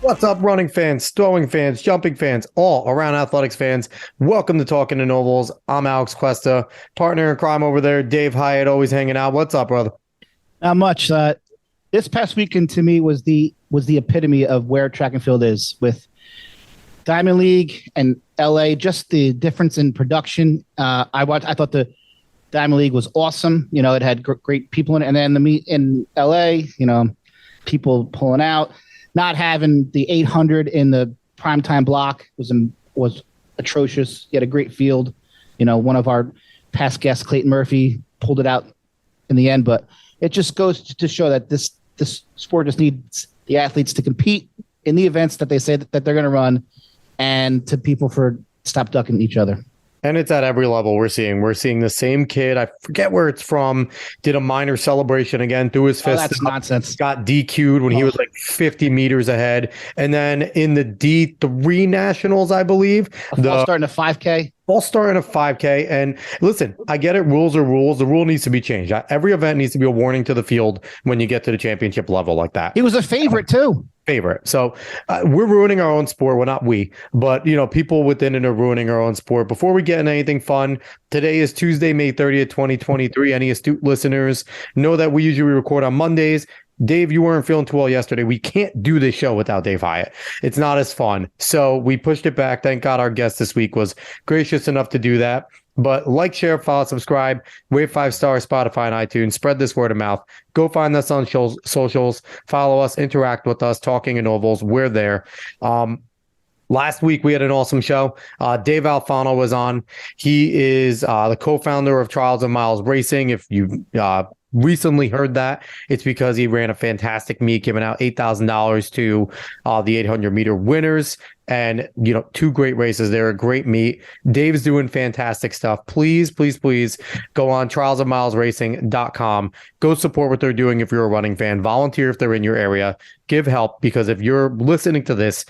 What's up, running fans, throwing fans, jumping fans, all around athletics fans? Welcome to Talking to Nobles. I'm Alex Cuesta, partner in crime over there. Dave Hyatt, always hanging out. What's up, brother? Not much. This past weekend to me was the epitome of where track and field is with Diamond League and LA. Just the difference in production. I thought the Diamond League was awesome. You know, it had great people in it, and then the meet in LA. You know, people pulling out. Not having the 800 in the primetime block was atrocious. You had a great field. You know, one of our past guests, Clayton Murphy, pulled it out in the end. But it just goes to show that this sport just needs the athletes to compete in the events that they say that they're going to run, and to people for stop ducking each other. And it's at every level we're seeing the same kid. I forget where it's from. Did a minor celebration again, threw his fist. That's nonsense. Got DQ'd when he was like 50 meters ahead. And then in the D3 Nationals, I believe. Starting a 5K. All starting a 5K. And listen, I get it. Rules are rules. The rule needs to be changed. Every event needs to be a warning to the field when you get to the championship level like that. He was a favorite too. So we're ruining our own sport. Well, not we, but people within it are ruining our own sport. Before we get into anything fun, today is Tuesday, May 30th, 2023. Any astute listeners know that we usually record on Mondays. Dave, you weren't feeling too well yesterday. We can't do this show without Dave Hyatt. It's not as fun. So we pushed it back. Thank God our guest this week was gracious enough to do that. But like, share, follow, subscribe, rate 5-star, Spotify and iTunes. Spread this word of mouth. Go find us on socials. Follow us. Interact with us. Talking in Ovals. We're there. Last week, we had an awesome show. Dave Alfano was on. He is the co-founder of Trials of Miles Racing. If you recently heard that, it's because he ran a fantastic meet, giving out $8,000 to the 800-meter winners. And, two great races. They're a great meet. Dave's doing fantastic stuff. Please, please, please go on trialsofmilesracing.com. Go support what they're doing if you're a running fan. Volunteer if they're in your area. Give help, because if you're listening to this,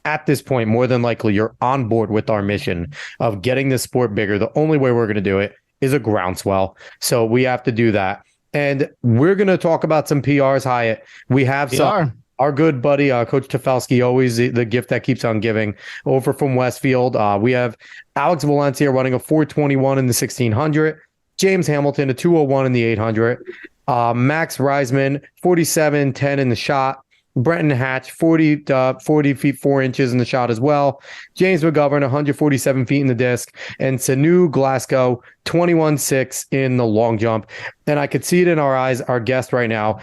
at this point, more than likely, you're on board with our mission of getting this sport bigger. The only way we're going to do it is a groundswell. So we have to do that. And we're going to talk about some PRs, Hyatt. We have some. Our good buddy, Coach Tefelsky, always the gift that keeps on giving, over from Westfield. We have Alex Valencia running a 4:21 in the 1600. James Hamilton, a 2:01 in the 800. Max Reisman, 47:10 in the shot. Brenton Hatch, 40 feet 4 inches in the shot as well. James McGovern, 147 feet in the disc. And Sanu Glasgow, 21.6 in the long jump. And I could see it in our eyes, our guest right now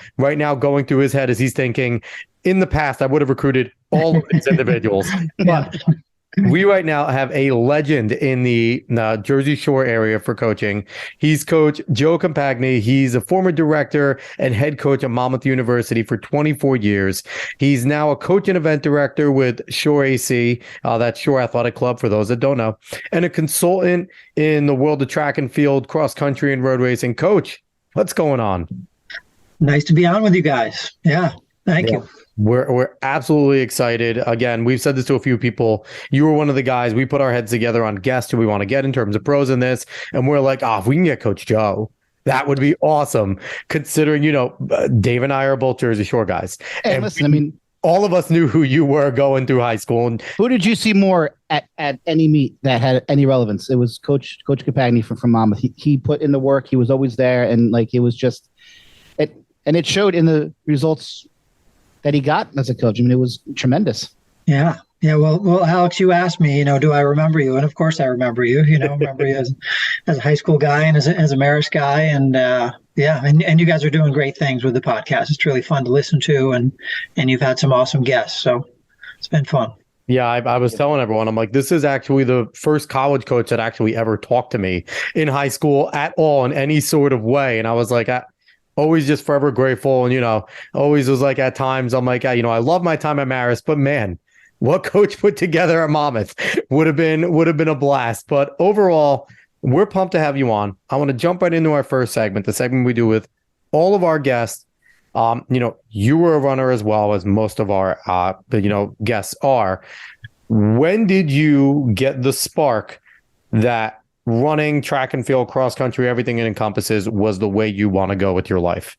going through his head as he's thinking, in the past, I would have recruited all of these individuals. But we right now have a legend in the Jersey Shore area for coaching. He's Coach Joe Compagni. He's a former director and head coach at Monmouth University for 24 years. He's now a coach and event director with Shore AC, that's Shore Athletic Club for those that don't know, and a consultant in the world of track and field, cross country, and road racing. Coach, what's going on? Nice to be on with you guys. Yeah, thank you. We're absolutely excited. Again, we've said this to a few people. You were one of the guys. We put our heads together on guests who we want to get in terms of pros in this. And we're like, if we can get Coach Joe, that would be awesome. Considering, Dave and I are both Jersey Shore guys. Hey, and listen, all of us knew who you were going through high school. And who did you see more at any meet that had any relevance? It was Coach Compagni from Monmouth. He put in the work. He was always there. And it was just it. And it showed in the results that he got as a coach. I mean, it was tremendous. Yeah. Well, Alex, you asked me, do I remember you? And of course I remember you, remember you as a high school guy and as a Marist guy. And and you guys are doing great things with the podcast. It's really fun to listen to, and you've had some awesome guests. So it's been fun. Yeah, I was telling everyone, I'm like, this is actually the first college coach that actually ever talked to me in high school at all in any sort of way. And I was like, always just forever grateful. And, always was like, at times I'm like, I love my time at Marist, but man, what coach put together at Monmouth would have been a blast. But overall, we're pumped to have you on. I want to jump right into our first segment, the segment we do with all of our guests. You were a runner as well as most of our, guests are. When did you get the spark that running, track and field, cross country, everything it encompasses was the way you want to go with your life?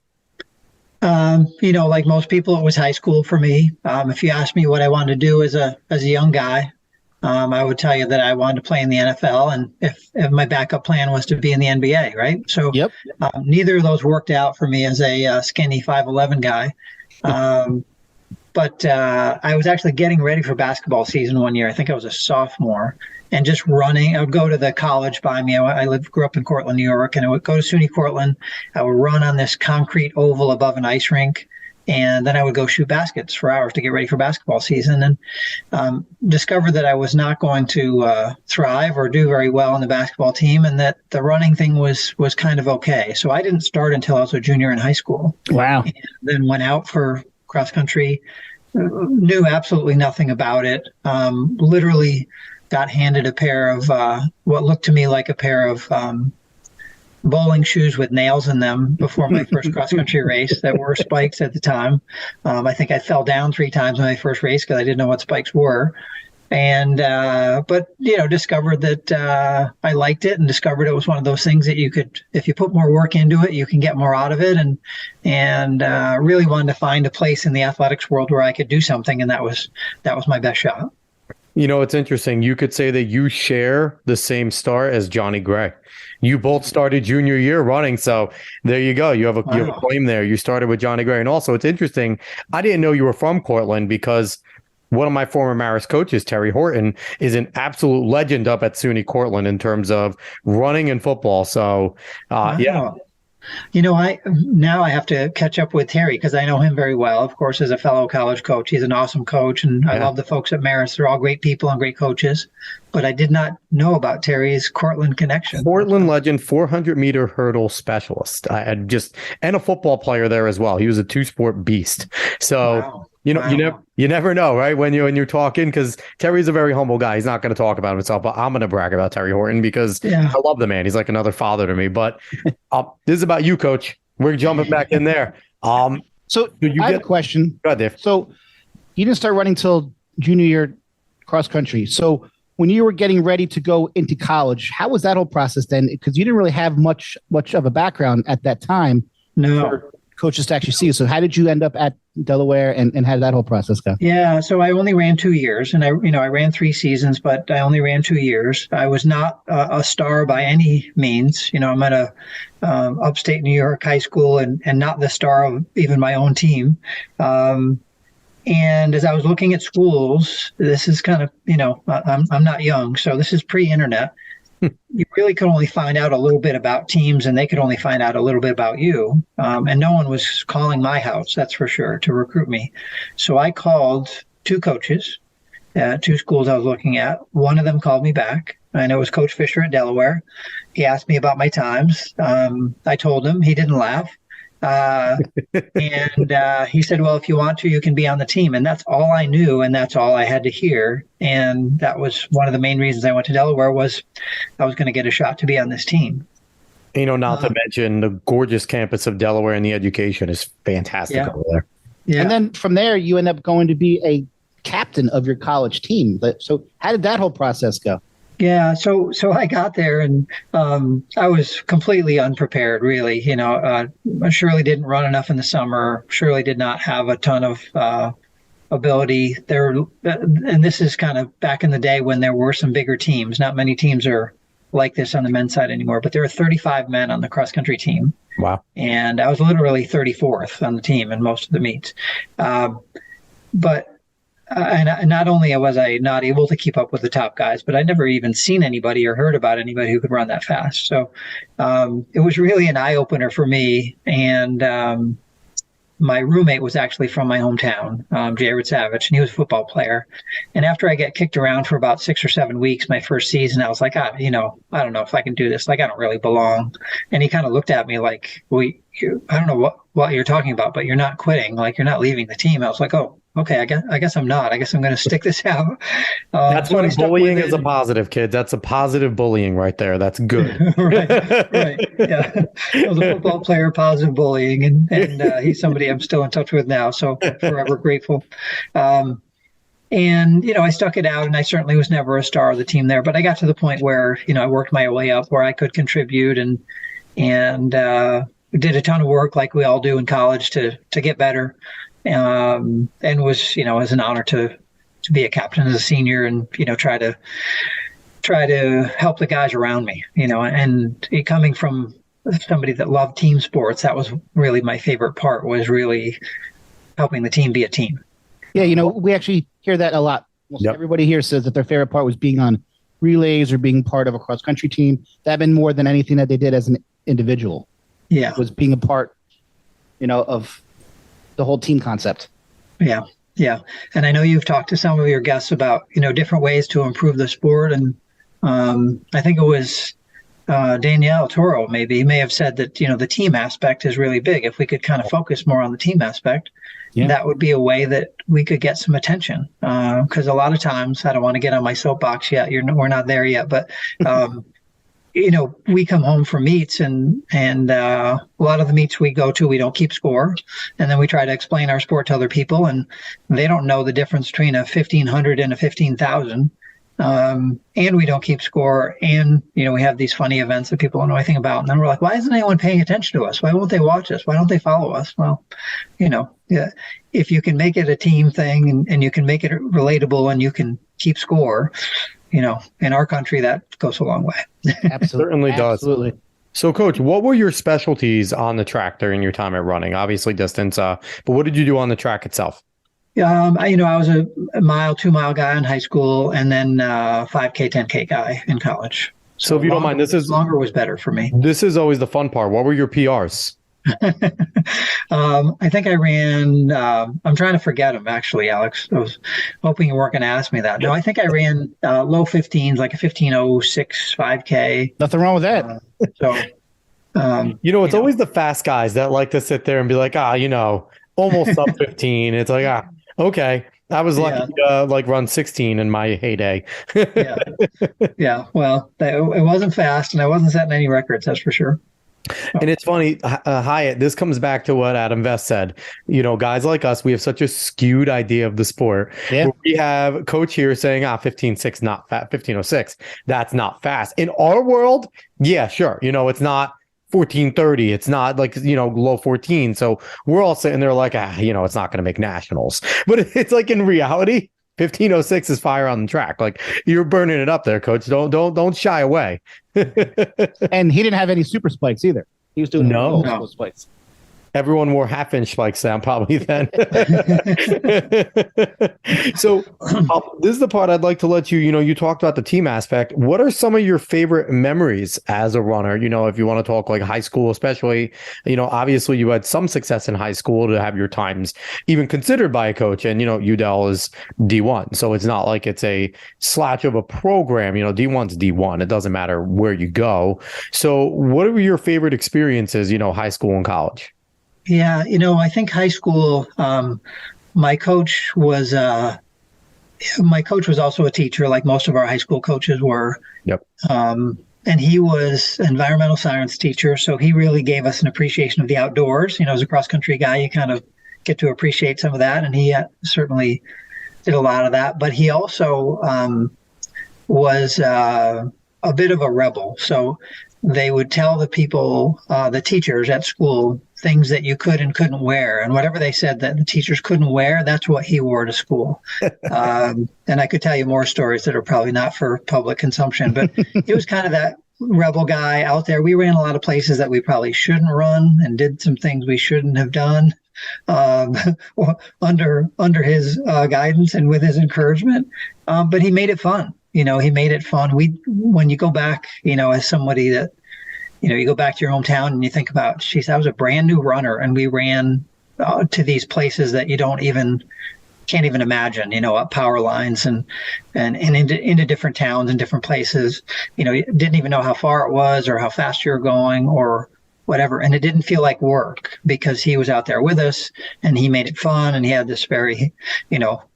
Like most people, it was high school for me. If you asked me what I wanted to do as a young guy, I would tell you that I wanted to play in the NFL, and if my backup plan was to be in the NBA, right? So Yep. neither of those worked out for me as a skinny 5'11" guy. But I was actually getting ready for basketball season one year. I think I was a sophomore, and just running. I would go to the college by me. Grew up in Cortland, New York, and I would go to SUNY Cortland. I would run on this concrete oval above an ice rink, and then I would go shoot baskets for hours to get ready for basketball season. And discovered that I was not going to thrive or do very well on the basketball team, and that the running thing was kind of okay. So I didn't start until I was a junior in high school. Wow. And then went out for cross country. Knew absolutely nothing about it. Literally got handed a pair of what looked to me like a pair of bowling shoes with nails in them before my first cross country race that were spikes at the time. I think I fell down 3 times on my first race because I didn't know what spikes were. And but discovered that I liked it, and discovered it was one of those things that you could, if you put more work into it, you can get more out of it. And really wanted to find a place in the athletics world where I could do something, and that was my best shot. It's interesting. You could say that you share the same start as Johnny Gray. You both started junior year running, so there you go. You have a claim there. You started with Johnny Gray, and also it's interesting. I didn't know you were from Cortland because one of my former Marist coaches, Terry Horton, is an absolute legend up at SUNY Cortland in terms of running and football. So, yeah. I have to catch up with Terry because I know him very well, of course, as a fellow college coach. He's an awesome coach, and I love the folks at Marist. They're all great people and great coaches. But I did not know about Terry's Cortland connection. Cortland legend, 400-meter hurdle specialist. I had and a football player there as well. He was a 2-sport beast. So. Wow. You never know, right? When you're talking, because Terry's a very humble guy. He's not going to talk about himself, but I'm going to brag about Terry Horton because I love the man. He's like another father to me. But this is about you, Coach. We're jumping back in there. So I have a question. Go ahead, Dave. So you didn't start running till junior year cross country. So when you were getting ready to go into college, how was that whole process then? Because you didn't really have much of a background at that time. No. For coaches to actually see you. So how did you end up at Delaware, and how did that whole process go? Yeah, so I only ran 2 years, and I ran 3 seasons, but I only ran 2 years. I was not a star by any means. I'm at a upstate New York high school, and not the star of even my own team. And as I was looking at schools, this is kind of, I'm not young, so this is pre-internet. You really could only find out a little bit about teams, and they could only find out a little bit about you. And no one was calling my house, that's for sure, to recruit me. So I called 2 coaches, 2 schools I was looking at. One of them called me back, and it was Coach Fisher at Delaware. He asked me about my times. I told him. He didn't laugh. And he said, well, if you want to, you can be on the team. And that's all I knew, and that's all I had to hear. And that was one of the main reasons I went to Delaware, was I was going to get a shot to be on this team. Not to mention the gorgeous campus of Delaware, and the education is fantastic over there. Yeah. And then from there, you end up going to be a captain of your college team. So how did that whole process go? Yeah, so I got there, and I was completely unprepared, really. I surely didn't run enough in the summer, surely did not have a ton of ability there. And this is kind of back in the day when there were some bigger teams. Not many teams are like this on the men's side anymore, but there are 35 men on the cross country team. Wow. And I was literally 34th on the team in most of the meets. And not only was I not able to keep up with the top guys, but I'd never even seen anybody or heard about anybody who could run that fast. So it was really an eye opener for me. And my roommate was actually from my hometown, Jared Savage, and he was a football player. And after I got kicked around for about 6 or 7 weeks, my first season, I was like, I don't know if I can do this. Like, I don't really belong. And he kind of looked at me like, well, I don't know what you're talking about, but you're not quitting. Like, you're not leaving the team. I was like, oh, okay, I guess I'm not. I guess I'm going to stick this out. That's So I when stuck with bullying it. is a positive, kid. That's a positive bullying right there. That's good. Right. Yeah. I was a football player, positive bullying, and he's somebody I'm still in touch with now. So forever grateful. Um, and, I stuck it out, and I certainly was never a star of the team there, but I got to the point where, I worked my way up where I could contribute and did a ton of work like we all do in college to get better. And was, it was an honor to be a captain as a senior and, try to help the guys around me, and coming from somebody that loved team sports, that was really my favorite part, was really helping the team be a team. Yeah, we actually hear that a lot. Almost everybody here says that their favorite part was being on relays or being part of a cross country team. That been more than anything that they did as an individual. Yeah. Was being a part, of the whole team concept. Yeah. Yeah. And I know you've talked to some of your guests about, different ways to improve the sport. And I think it was Danielle Toro may have said that, the team aspect is really big. If we could kind of focus more on the team aspect, that would be a way that we could get some attention. Because a lot of times, I don't want to get on my soapbox yet. We're not there yet, but we come home from meets and a lot of the meets we go to, we don't keep score. And then we try to explain our sport to other people, and they don't know the difference between a 1,500 and a 15,000. And we don't keep score. And, we have these funny events that people don't know anything about. And then we're like, why isn't anyone paying attention to us? Why won't they watch us? Why don't they follow us? Well, if you can make it a team thing and you can make it relatable and you can keep score, in our country, that goes a long way. Absolutely. Certainly does. Absolutely. So, Coach, what were your specialties on the track during your time at running? Obviously distance, but what did you do on the track itself? I was a 2-mile guy in high school, and then 5K, 10K guy in college. So if you don't mind, longer was better for me. This is always the fun part. What were your PRs? I think I ran, I'm trying to forget them, actually, Alex. I was hoping you weren't going to ask me that. No, I think I ran low 15s, like a 15:06 5K. Nothing wrong with that. It's always the fast guys that like to sit there and be like, almost up 15. It's like, okay. I was lucky to run 16 in my heyday. Yeah. Well, it wasn't fast, and I wasn't setting any records, that's for sure. And it's funny, Hyatt, this comes back to what Adam Vest said. Guys like us, we have such a skewed idea of the sport. Yeah. We have Coach here saying, 15:06, not fast, 15:06. That's not fast. In our world, yeah, sure. It's not 14:30. It's not low 14. So we're all sitting there like, it's not going to make nationals. But it's like in reality, 15:06 is fire on the track. Like, you're burning it up there, Coach. Don't shy away. And he didn't have any super spikes either. He was doing no spikes. Everyone wore half-inch spikes down probably then. So this is the part I'd like to let you, you talked about the team aspect. What are some of your favorite memories as a runner? If you want to talk like high school, especially, obviously you had some success in high school to have your times even considered by a coach. And, UDEL is D1. So it's not like it's a slouch of a program. D1's D1. It doesn't matter where you go. So what are your favorite experiences, high school and college? Yeah, I think high school, my coach was also a teacher, like most of our high school coaches were. Yep. And he was an environmental science teacher, so he really gave us an appreciation of the outdoors. As a cross country guy, you kind of get to appreciate some of that, and he certainly did a lot of that. But he also was a bit of a rebel. So they would tell the people, the teachers at school, things that you could and couldn't wear. And whatever they said that the teachers couldn't wear, that's what he wore to school. And I could tell you more stories that are probably not for public consumption, but he was kind of that rebel guy out there. We ran a lot of places that we probably shouldn't run and did some things we shouldn't have done under his guidance and with his encouragement. But he made it fun. He made it fun. When you go back, as somebody that, you go back to your hometown and you think about, geez, I was a brand new runner and we ran to these places that you can't even imagine, up power lines and into different towns and different places. You didn't even know how far it was or how fast you were going or whatever. And it didn't feel like work because he was out there with us and he made it fun. And he had this very,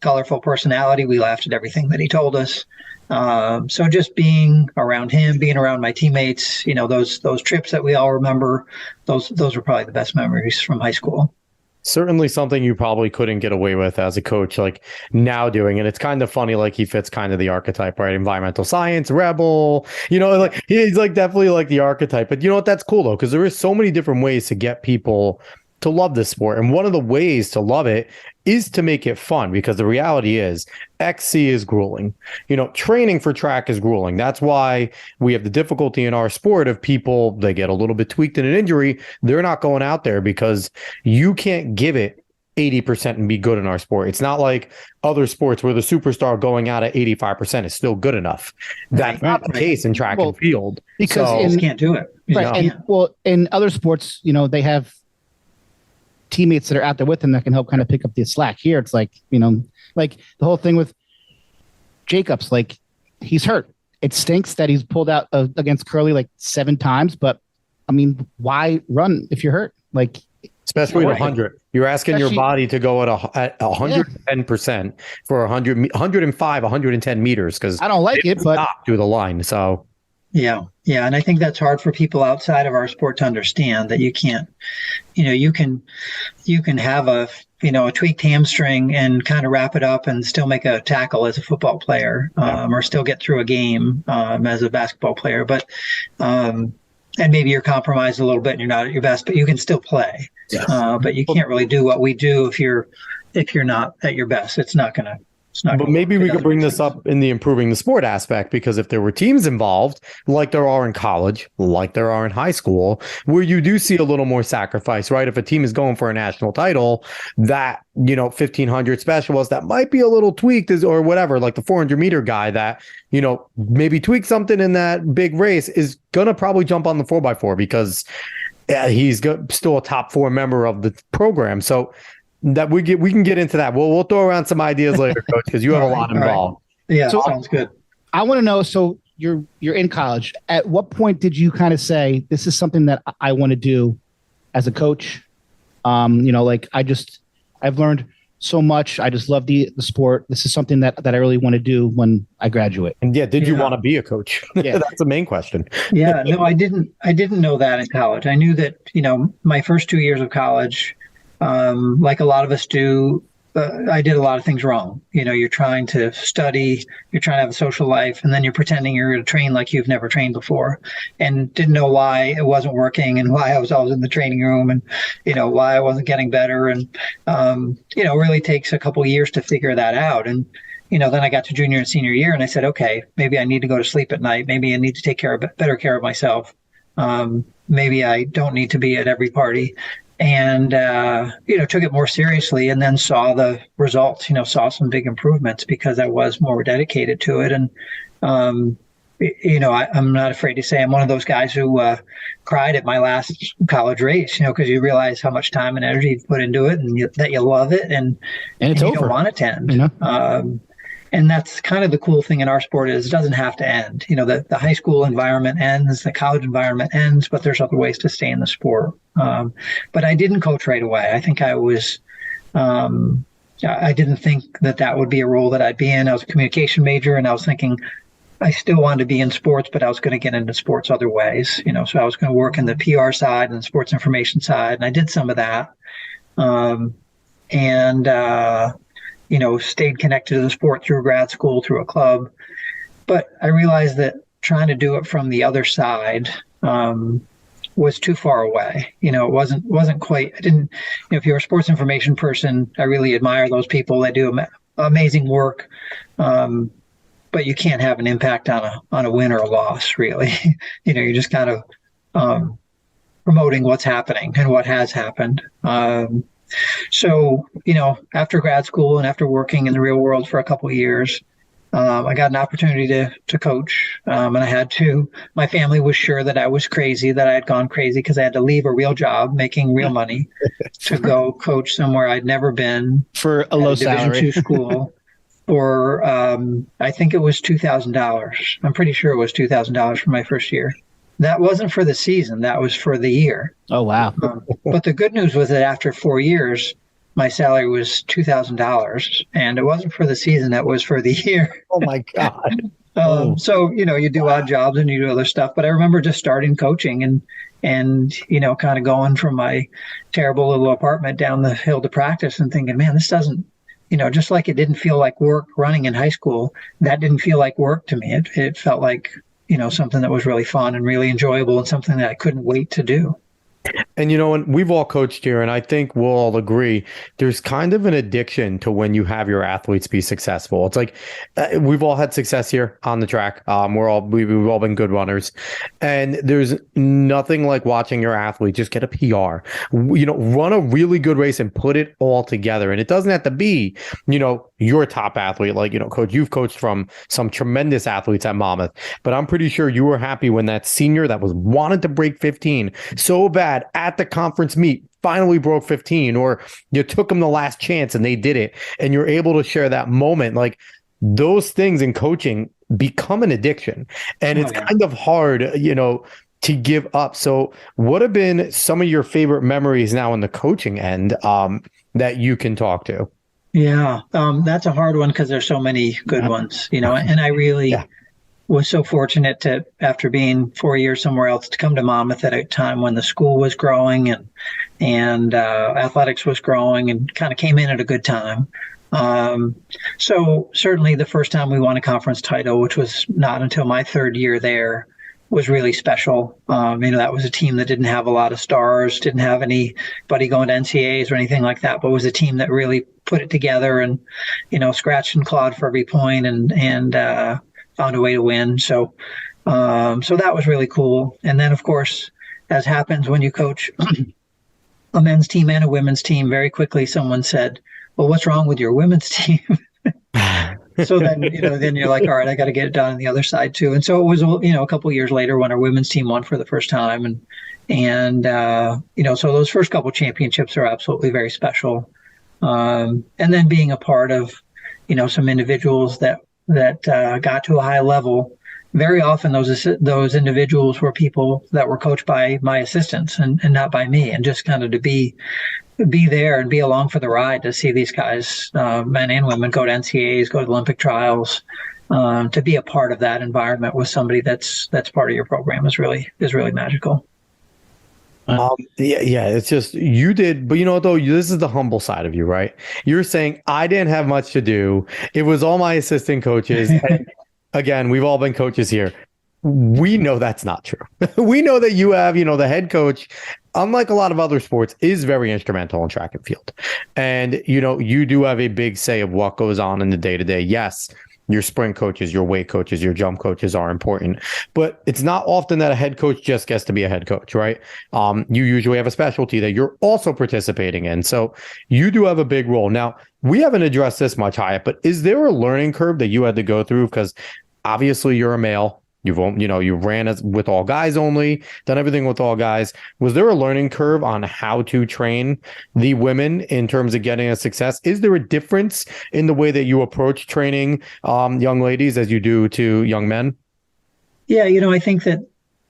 colorful personality. We laughed at everything that he told us. So just being around him, being around my teammates, those trips that we all remember, those were probably the best memories from high school. Certainly something you probably couldn't get away with as a coach, like now doing. And it's kind of funny, like he fits kind of the archetype, right? Environmental science, rebel, like he's like definitely like the archetype. But you know what? That's cool though, because there is so many different ways to get people to love this sport. And one of the ways to love it is to make it fun, because the reality is XC is grueling. Training for track is grueling. That's why we have the difficulty in our sport of people, they get a little bit tweaked in an injury. They're not going out there because you can't give it 80% and be good in our sport. It's not like other sports where the superstar going out at 85% is still good enough. That's not the case in track and field. Because you can't do it. Right. And in other sports, they have teammates that are out there with him that can help kind of pick up the slack. Here it's like, like the whole thing with Jacobs, like he's hurt. It stinks that he's pulled out against Curly like 7 times, but I mean, why run if you're hurt? Like, especially at 100, you're asking your body to go at 110% for 105, 110 meters. Cause I don't like it, but stop through the line. So yeah. And I think that's hard for people outside of our sport to understand, that you can't, you can have a tweaked hamstring and kind of wrap it up and still make a tackle as a football player, or still get through a game, as a basketball player. But, and maybe you're compromised a little bit and you're not at your best, but you can still play. Yes. But you can't really do what we do if you're not at your best. It's not going to. But maybe we could bring this up in the improving the sport aspect, because if there were teams involved, like there are in college, like there are in high school, where you do see a little more sacrifice, right? If a team is going for a national title, that, 1500 specialist that might be a little tweaked or whatever, like the 400-meter guy that, maybe tweaked something in that big race is going to probably jump on the 4x4 because he's still a top 4 member of the program. So that we can get into that. We'll throw around some ideas later, Coach, because you have a lot involved. Right. Yeah, so, sounds good. I want to know. So you're in college. At what point did you kind of say, this is something that I want to do as a coach? Like I've learned so much. I just love the sport. This is something that I really want to do when I graduate. And did you want to be a coach? Yeah. That's the main question. Yeah, no, I didn't know that in college. I knew that, my first 2 years of college, like a lot of us do, I did a lot of things wrong. You're trying to study, you're trying to have a social life, and then you're pretending you're going to train like you've never trained before, and didn't know why it wasn't working and why I was always in the training room and, why I wasn't getting better. And, it really takes a couple of years to figure that out. And, then I got to junior and senior year and I said, okay, maybe I need to go to sleep at night. Maybe I need to take better care of myself. Maybe I don't need to be at every party. And, took it more seriously, and then saw the results, saw some big improvements because I was more dedicated to it. And, I'm not afraid to say I'm one of those guys who cried at my last college race, because you realize how much time and energy you've put into it, and that you love it, and it's you over. Don't want it to end. And that's kind of the cool thing in our sport is it doesn't have to end. The high school environment ends, the college environment ends, but there's other ways to stay in the sport. But I didn't coach right away. I think I didn't think that would be a role that I'd be in. I was a communication major, and I was thinking I still wanted to be in sports, but I was going to get into sports other ways. So I was going to work in the PR side and the sports information side, and I did some of that. Stayed connected to the sport through grad school, through a club. But I realized that trying to do it from the other side was too far away. It wasn't quite, I didn't, if you're a sports information person, I really admire those people. They do amazing work. But you can't have an impact on a win or a loss, really. You're just kind of promoting what's happening and what has happened. So, after grad school and after working in the real world for a couple of years, I got an opportunity to coach. And I had to. My family was sure that I was crazy, that I had gone crazy because I had to leave a real job making real money to go coach somewhere I'd never been. For a low salary. Division II school. For, I think it was $2,000. I'm pretty sure it was $2,000 for my first year. That wasn't for the season. That was for the year. Oh, wow. But the good news was that after 4 years, my salary was $2,000, and it wasn't for the season. That was for the year. Oh my God. So, you do odd jobs and you do other stuff. But I remember just starting coaching and kind of going from my terrible little apartment down the hill to practice and thinking, man, this doesn't, just like it didn't feel like work running in high school, that didn't feel like work to me. It felt like, something that was really fun and really enjoyable and something that I couldn't wait to do. And and we've all coached here, and I think we'll all agree there's kind of an addiction to when you have your athletes be successful. It's like we've all had success here on the track. We've all been good runners, and there's nothing like watching your athlete just get a PR. Run a really good race and put it all together. And it doesn't have to be, your top athlete. Like, coach, you've coached from some tremendous athletes at Monmouth, but I'm pretty sure you were happy when that senior that was wanted to break 15 so bad at the conference meet finally broke 15, or you took them the last chance and they did it, and you're able to share that moment. Like, those things in coaching become an addiction, and it's kind of hard, to give up. So what have been some of your favorite memories now in the coaching end that you can talk to? Yeah, that's a hard one because there's so many good ones, and I really was so fortunate to, after being 4 years somewhere else, to come to Monmouth at a time when the school was growing and athletics was growing, and kind of came in at a good time. So certainly the first time we won a conference title, which was not until my third year there, was really special. That was a team that didn't have a lot of stars, didn't have anybody going to NCAAs or anything like that, but was a team that really put it together and, scratched and clawed for every point and found a way to win. So that was really cool. And then, of course, as happens when you coach a men's team and a women's team, very quickly someone said, well, what's wrong with your women's team? So then, then you're like, all right, I got to get it done on the other side too. And so it was, a couple of years later when our women's team won for the first time. And so those first couple championships are absolutely very special. And then being a part of, some individuals that got to a high level. Very often those individuals were people that were coached by my assistants and not by me, and just kind of to be there and be along for the ride to see these guys, men and women, go to NCAAs, go to Olympic trials, to be a part of that environment with somebody that's part of your program is really magical. It's just you did, but though, this is the humble side of you, right? You're saying I didn't have much to do. It was all my assistant coaches. And again, we've all been coaches here. We know that's not true. We know that you have, the head coach, unlike a lot of other sports, is very instrumental in track and field. And, you do have a big say of what goes on in the day-to-day. Yes, your sprint coaches, your weight coaches, your jump coaches are important, but it's not often that a head coach just gets to be a head coach, right? You usually have a specialty that you're also participating in. So you do have a big role. Now, we haven't addressed this much, Hyatt, but is there a learning curve that you had to go through? Because obviously you're a male. You ran with all guys only, done everything with all guys. Was there a learning curve on how to train the women in terms of getting a success? Is there a difference in the way that you approach training young ladies as you do to young men? Yeah, I think that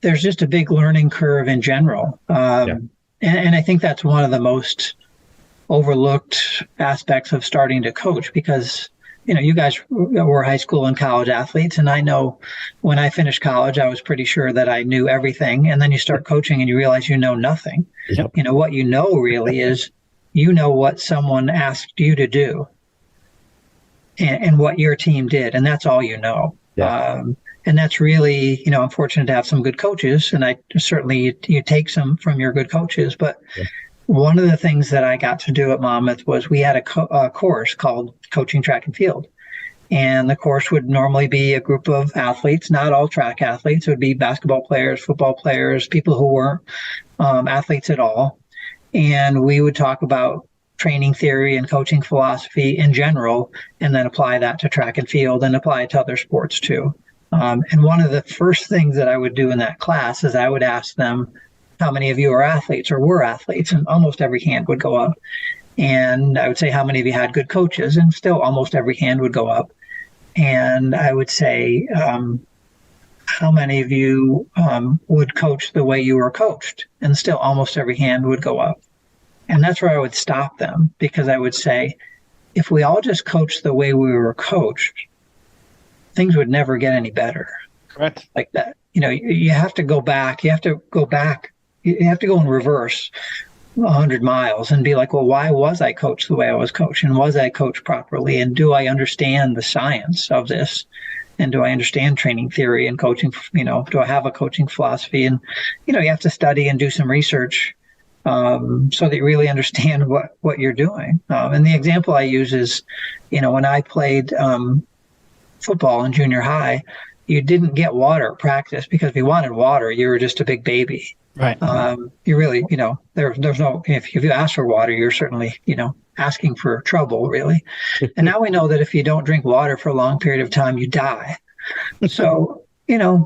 there's just a big learning curve in general. And I think that's one of the most overlooked aspects of starting to coach, because you guys were high school and college athletes. And I know when I finished college, I was pretty sure that I knew everything. And then you start coaching and you realize you know nothing. Yep. What you know really is, what someone asked you to do and what your team did. And that's all you know. Yeah. And that's really, I'm fortunate to have some good coaches. And I certainly, you take some from your good coaches. But one of the things that I got to do at Monmouth was we had a course called Coaching Track and Field. And the course would normally be a group of athletes, not all track athletes. It would be basketball players, football players, people who weren't athletes at all. And we would talk about training theory and coaching philosophy in general, and then apply that to track and field and apply it to other sports too. And one of the first things that I would do in that class is I would ask them, how many of you are athletes or were athletes? And almost every hand would go up. And I would say, how many of you had good coaches? And still almost every hand would go up. And I would say, how many of you would coach the way you were coached? And still almost every hand would go up. And that's where I would stop them, because I would say, if we all just coached the way we were coached, things would never get any better. Correct. Like that. You have to go back. You have to go in reverse 100 miles and be like, well, why was I coached the way I was coached? And was I coached properly? And do I understand the science of this? And do I understand training theory and coaching? Do I have a coaching philosophy? And, you have to study and do some research so that you really understand what you're doing. And the example I use is, when I played football in junior high, you didn't get water at practice because if you wanted water, you were just a big baby. Right. You really, there's no, if you ask for water, you're certainly, asking for trouble, really. And now we know that if you don't drink water for a long period of time, you die. So,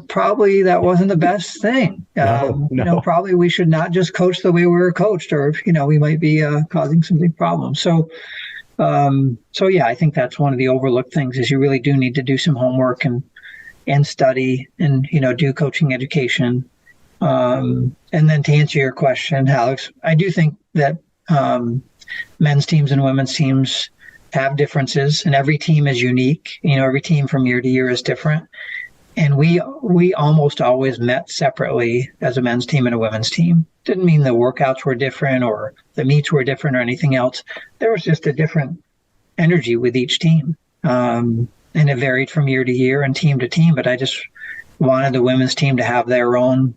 probably that wasn't the best thing. No. Probably we should not just coach the way we were coached, or, we might be causing some big problems. So yeah, I think that's one of the overlooked things is you really do need to do some homework and study and, do coaching education. And then to answer your question, Alex, I do think that men's teams and women's teams have differences, and every team is unique. Every team from year to year is different. And we almost always met separately as a men's team and a women's team. Didn't mean the workouts were different or the meets were different or anything else. There was just a different energy with each team. And it varied from year to year and team to team. But I just wanted the women's team to have their own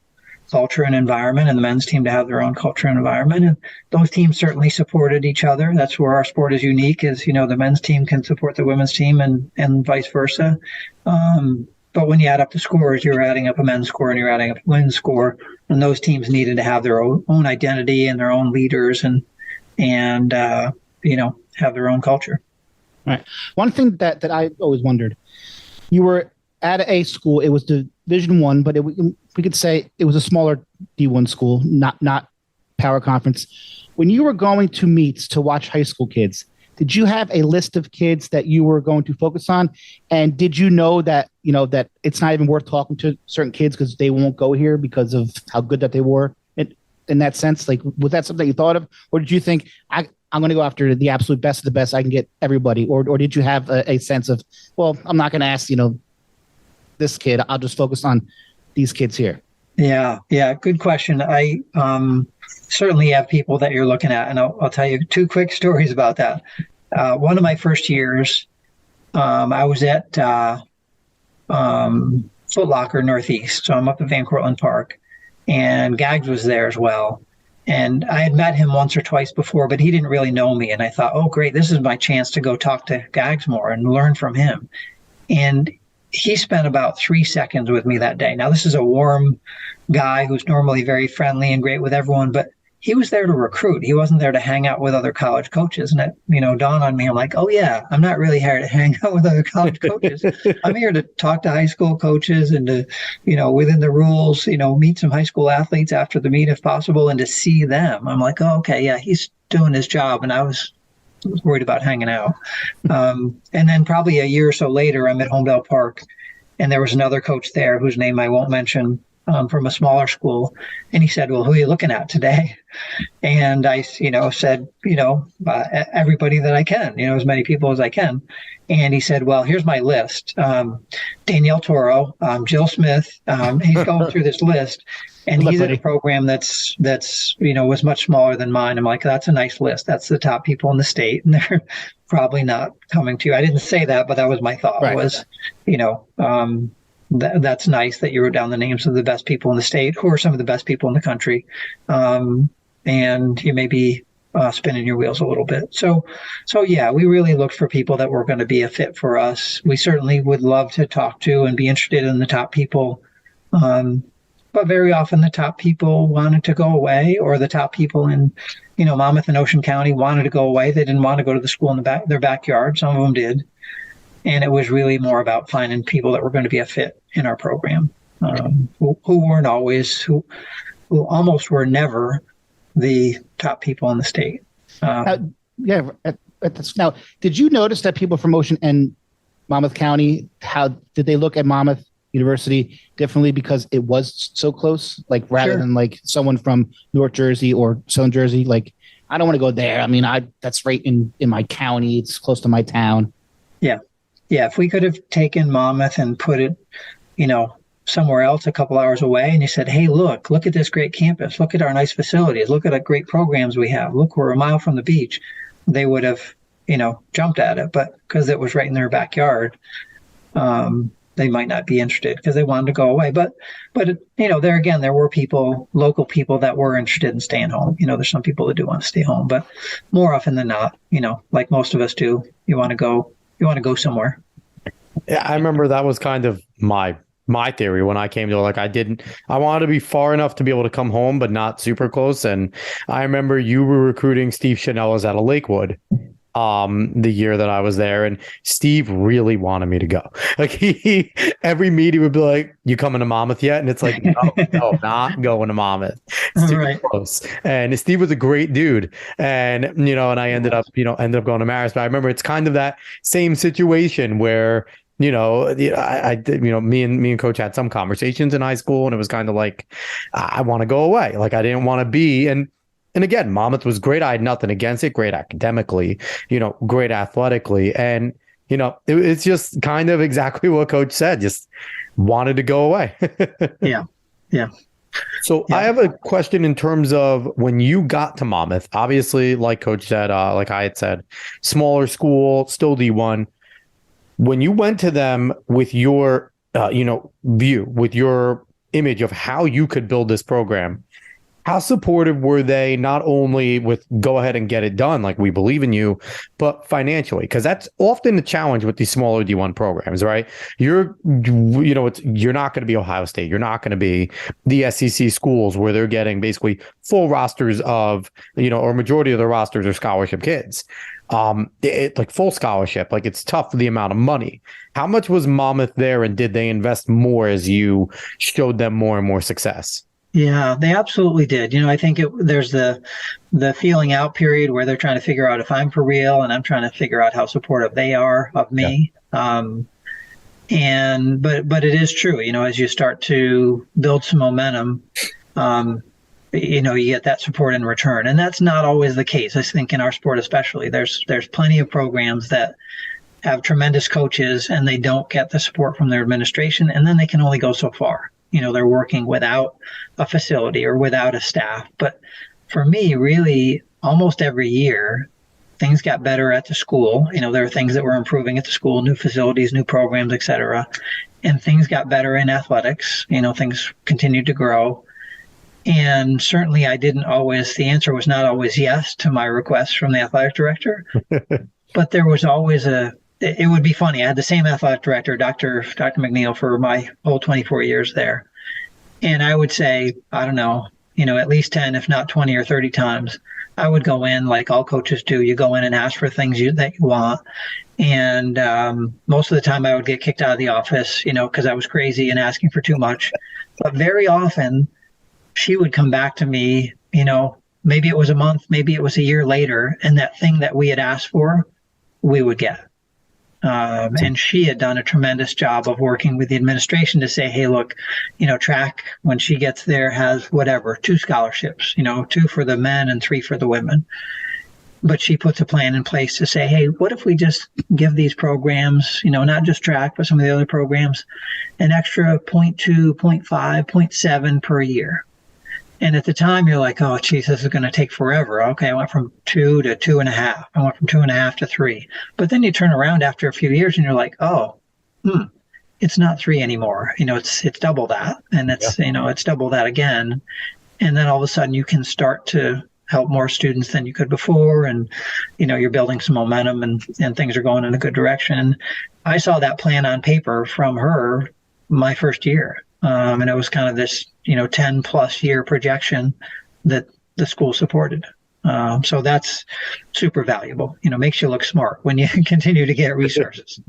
culture and environment, and the men's team to have their own culture and environment. And those teams certainly supported each other. That's where our sport is unique, is, the men's team can support the women's team and vice versa. But when you add up the scores, you're adding up a men's score and you're adding up a women's score. And those teams needed to have their own identity and their own leaders and have their own culture. Right. One thing that I always wondered, you were at a school, it was Division I, but we could say it was a smaller D1 school, not power conference. When you were going to meets to watch high school kids, did you have a list of kids that you were going to focus on? And did you know that it's not even worth talking to certain kids because they won't go here because of how good that they were in that sense? Like, was that something you thought of? Or did you think, I'm going to go after the absolute best of the best, I can get everybody? Or did you have a sense of, well, I'm not going to ask, this kid, I'll just focus on these kids here? Yeah. Good question. I certainly have people that you're looking at, and I'll tell you two quick stories about that. One of my first years, I was at Foot Locker Northeast. So I'm up at Van Cortlandt Park, and Gags was there as well. And I had met him once or twice before, but he didn't really know me. And I thought, oh, great, this is my chance to go talk to Gags more and learn from him. And he spent about 3 seconds with me that day. Now, this is a warm guy who's normally very friendly and great with everyone, but he was there to recruit. He wasn't there to hang out with other college coaches. And it, dawned on me. I'm like, oh yeah, I'm not really here to hang out with other college coaches. I'm here to talk to high school coaches and to, within the rules, meet some high school athletes after the meet if possible and to see them. I'm like, oh, okay, yeah, he's doing his job. And I was worried about hanging out. And then probably a year or so later, I'm at Homedale Park, and there was another coach there whose name I won't mention, from a smaller school. And he said, well, who are you looking at today? And I, said, everybody that I can, as many people as I can. And he said, well, here's my list. Danielle Toro, Jill Smith. He's going through this list. And he's in a program that's was much smaller than mine. I'm like, that's a nice list. That's the top people in the state. And they're probably not coming to you. I didn't say that, but that was my thought, right. Was, that's nice that you wrote down the names of the best people in the state, who are some of the best people in the country. And you may be spinning your wheels a little bit. So yeah, we really looked for people that were going to be a fit for us. We certainly would love to talk to and be interested in the top people. But very often the top people wanted to go away, or the top people in, Monmouth and Ocean County wanted to go away. They didn't want to go to the school in their backyard. Some of them did. And it was really more about finding people that were going to be a fit in our program, who weren't always, who almost were never the top people in the state. Now, did you notice that people from Ocean and Monmouth County, how did they look at Monmouth, University, differently because it was so close, like rather Sure. than like someone from North Jersey or Southern Jersey. Like, I don't want to go there. I mean, that's right in my county. It's close to my town. Yeah. Yeah. If we could have taken Monmouth and put it, you know, somewhere else a couple hours away, and you said, hey, look at this great campus. Look at our nice facilities. Look at the great programs we have. Look, we're a mile from the beach. They would have, jumped at it. But because it was right in their backyard, they might not be interested because they wanted to go away. But there again, there were local people that were interested in staying home. There's some people that do want to stay home, but more often than not, like most of us do, you want to go somewhere. Yeah, I remember that was kind of my theory when I came to it. Like I wanted to be far enough to be able to come home, but not super close. And I remember you were recruiting Steve Chanellas out of Lakewood the year that I was there, and Steve really wanted me to go. Like he every meeting would be like, you coming to Monmouth yet? And it's like, no, not going to Monmouth. It's too Right. close. And Steve was a great dude. And and I ended up going to Marist. But I remember it's kind of that same situation where I did, me and coach had some conversations in high school, and it was kind of like, I want to go away. Like I didn't want to be. And again, Monmouth was great. I had nothing against it. Great academically, great athletically. And, it's just kind of exactly what coach said, just wanted to go away. Yeah. Yeah. So Yeah. I have a question in terms of when you got to Monmouth, obviously, like coach said, like I had said, smaller school, still D1. When you went to them with your, view, with your image of how you could build this program, how supportive were they, not only with go ahead and get it done, like we believe in you, but financially? Because that's often the challenge with these smaller D1 programs, right? You're not going to be Ohio State. You're not going to be the SEC schools where they're getting basically full rosters of, or majority of the rosters are scholarship kids. Like full scholarship, like it's tough for the amount of money. How much was Monmouth there, and did they invest more as you showed them more and more success? Yeah, they absolutely did. I think there's the feeling out period where they're trying to figure out if I'm for real, and I'm trying to figure out how supportive they are of me. Yeah. But it is true, as you start to build some momentum, you get that support in return, and that's not always the case. I think in our sport, especially, there's plenty of programs that have tremendous coaches and they don't get the support from their administration, and then they can only go so far. They're working without a facility or without a staff. But for me, really, almost every year, things got better at the school. There are things that were improving at the school, new facilities, new programs, et cetera. And things got better in athletics. Things continued to grow. And certainly the answer was not always yes to my request from the athletic director. But there was always it would be funny. I had the same athletic director, Dr. McNeil, for my whole 24 years there. And I would say, I don't know, at least 10, if not 20 or 30 times, I would go in like all coaches do. You go in and ask for things that you want. And most of the time I would get kicked out of the office, because I was crazy and asking for too much. But very often she would come back to me, maybe it was a month, maybe it was a year later, and that thing that we had asked for, we would get. And she had done a tremendous job of working with the administration to say, hey, look, track, when she gets there, has 2 scholarships, 2 for the men and 3 for the women. But she puts a plan in place to say, hey, what if we just give these programs, not just track, but some of the other programs, an extra 0.2, 0.5, 0.7 per year. And at the time, you're like, oh, geez, this is going to take forever. Okay, I went from 2 to 2.5. I went from 2.5 to 3. But then you turn around after a few years and you're like, oh, it's not 3 anymore. It's double that. And it's double that again. And then all of a sudden you can start to help more students than you could before. And, you're building some momentum and things are going in a good direction. And I saw that plan on paper from her my first year. And it was kind of this, 10 plus year projection that the school supported. So that's super valuable. Makes you look smart when you continue to get resources.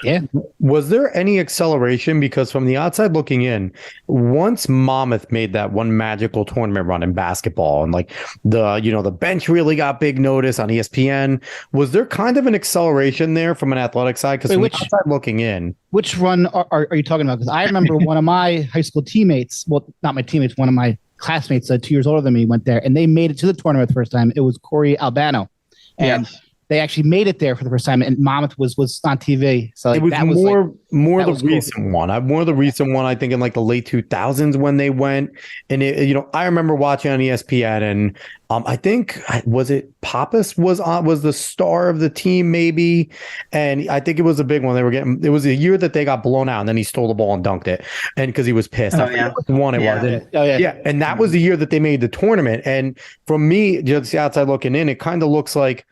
Yeah. Was there any acceleration? Because from the outside looking in, once Monmouth made that one magical tournament run in basketball and like the bench really got big notice on ESPN, was there kind of an acceleration there from an athletic side? Because from the outside looking in, which run are you talking about? Because I remember one of my high school teammates, well, not my teammates, one of my classmates, 2 years older than me, went there and they made it to the tournament the first time. It was Corey Albano. And they actually made it there for the first time, and Monmouth was on TV. So it was more the recent one. More the recent one. I think in like the late 2000s when they went, and I remember watching on ESPN, and I think was it Pappas was the star of the team maybe, and I think it was a big one. It was a year that they got blown out, and then he stole the ball and dunked it, and because he was pissed. I forget which one it was. Yeah, and that was the year that they made the tournament. And from me, just the outside looking in, it kind of looks like